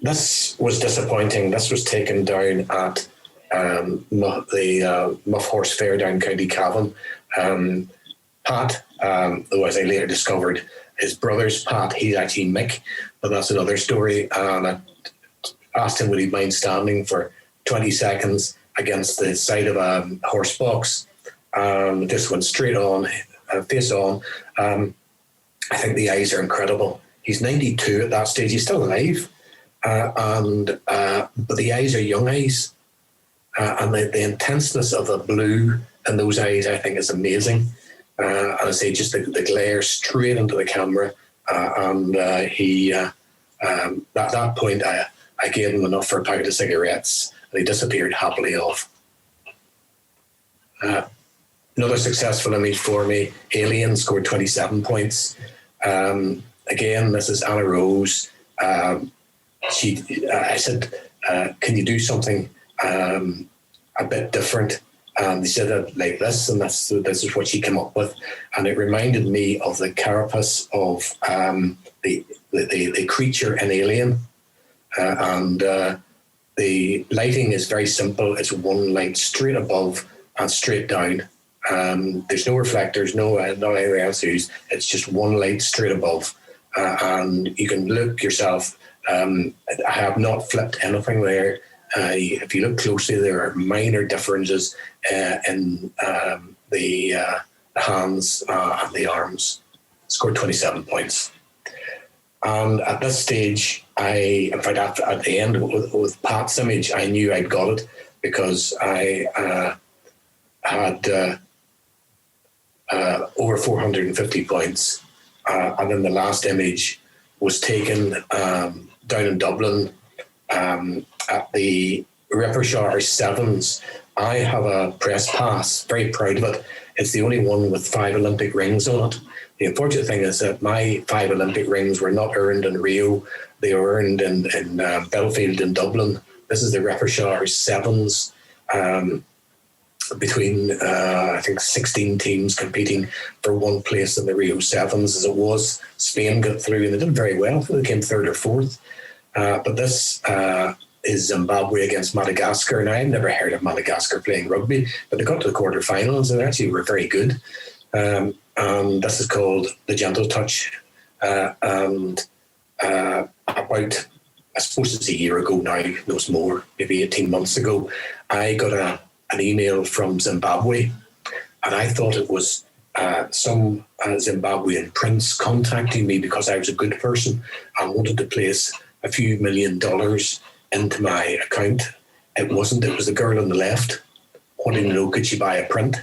This was disappointing. This was taken down at the Muff Horse Fair down County Cavan. Pat, though as I later discovered, his brother's Pat, he's actually Mick, but that's another story. And I asked him would he mind standing for 20 seconds against the side of a horse box. This went straight on, face on. I think the eyes are incredible. He's 92 at that stage. He's still alive. But the eyes are young eyes. And the intenseness of the blue in those eyes, I think, is amazing. And I say just the glare straight into the camera. At that point, I gave him enough for a packet of cigarettes and he disappeared happily off. Another successful image for me, Alien, scored 27 points. Again, this is Anna Rose. I said, can you do something a bit different? And they said it like this, and this is what she came up with. And it reminded me of the carapace of the creature in Alien. The lighting is very simple. It's one light straight above and straight down. There's no reflectors, no anything else used. It's just one light straight above. And you can look yourself. I have not flipped anything there. If you look closely, there are minor differences in the hands and the arms. Scored 27 points. And at this stage, in fact, at the end with Pat's image, I knew I'd got it because I had over 450 points. And then the last image was taken down in Dublin at the Rippershire Sevens. I have a press pass, very proud of it. It's the only one with 5 Olympic rings on it. The unfortunate thing is that my 5 Olympic rings were not earned in Rio. they were earned in Belfield in Dublin. This is the Refreshar Sevens. Between I think 16 teams competing for one place in the Rio Sevens as it was. Spain got through and they did very well. They came third or fourth. But this is Zimbabwe against Madagascar. And I've never heard of Madagascar playing rugby, but they got to the quarterfinals and they actually were very good. And this is called the Gentle Touch. About, I suppose it's a year ago now, no more, maybe 18 months ago, I got an email from Zimbabwe, and I thought it was some Zimbabwean prince contacting me because I was a good person and wanted to place a few $1 million into my account. It wasn't. It was the girl on the left wanting to know, could she buy a print?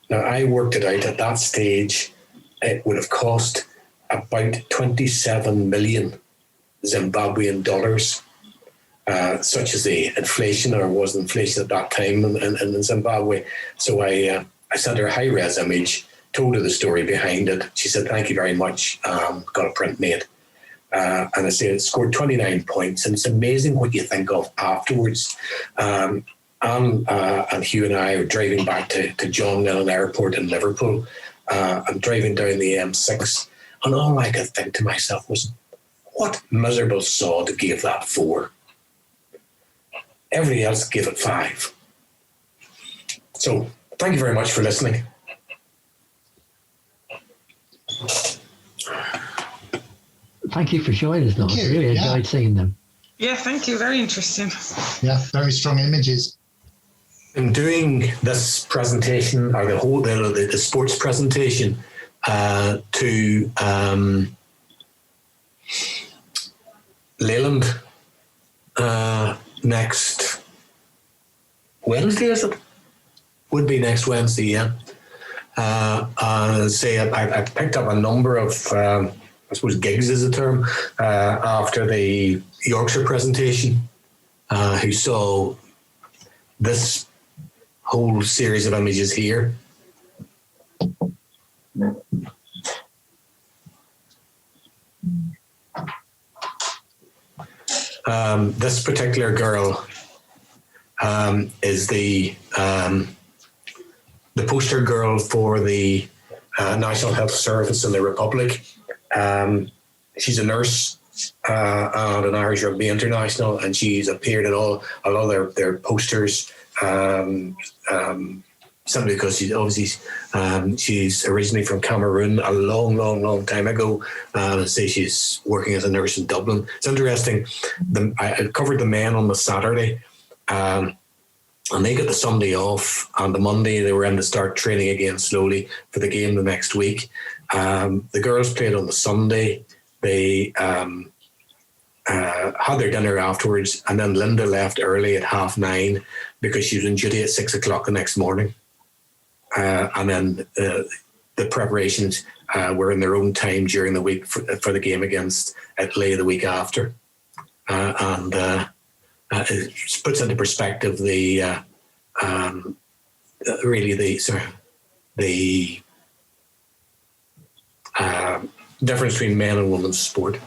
Now, I worked it out at that stage. It would have cost about 27 million Zimbabwean dollars. Such as the inflation, or was inflation at that time in Zimbabwe. So I sent her a high-res image, told her the story behind it. She said, thank you very much, got a print made. And I said, it scored 29 points, and it's amazing what you think of afterwards. Anne and Hugh and I are driving back to John Lennon Airport in Liverpool. I'm driving down the M6, and all I could think to myself was, what miserable sod gave that 4? Everybody else gave it 5. So thank you very much for listening. Thank you for showing us those. Thank you. Really Yeah. enjoyed seeing them. Yeah, thank you. Very interesting. Yeah, very strong images. In doing this presentation, or the sports presentation to Leyland next Wednesday, is it? Would be next Wednesday, yeah. Say I picked up a number of, I suppose gigs is the term, after the Yorkshire presentation, who saw this whole series of images here. This particular girl is the poster girl for the National Health Service in the Republic. She's a nurse and an Irish Rugby International, and she's appeared in a lot of their posters. Simply because she's obviously she's originally from Cameroon a long time ago. Say she's working as a nurse in Dublin. It's interesting. I covered the men on the Saturday, and they got the Sunday off. On the Monday, they were in to start training again slowly for the game the next week. The girls played on the Sunday. They had their dinner afterwards, and then Linda left early at 9:30 because she was on duty at 6 o'clock the next morning. And then the preparations were in their own time during the week for the game against Italy the week after. And it puts into perspective the really the difference between men and women's sport.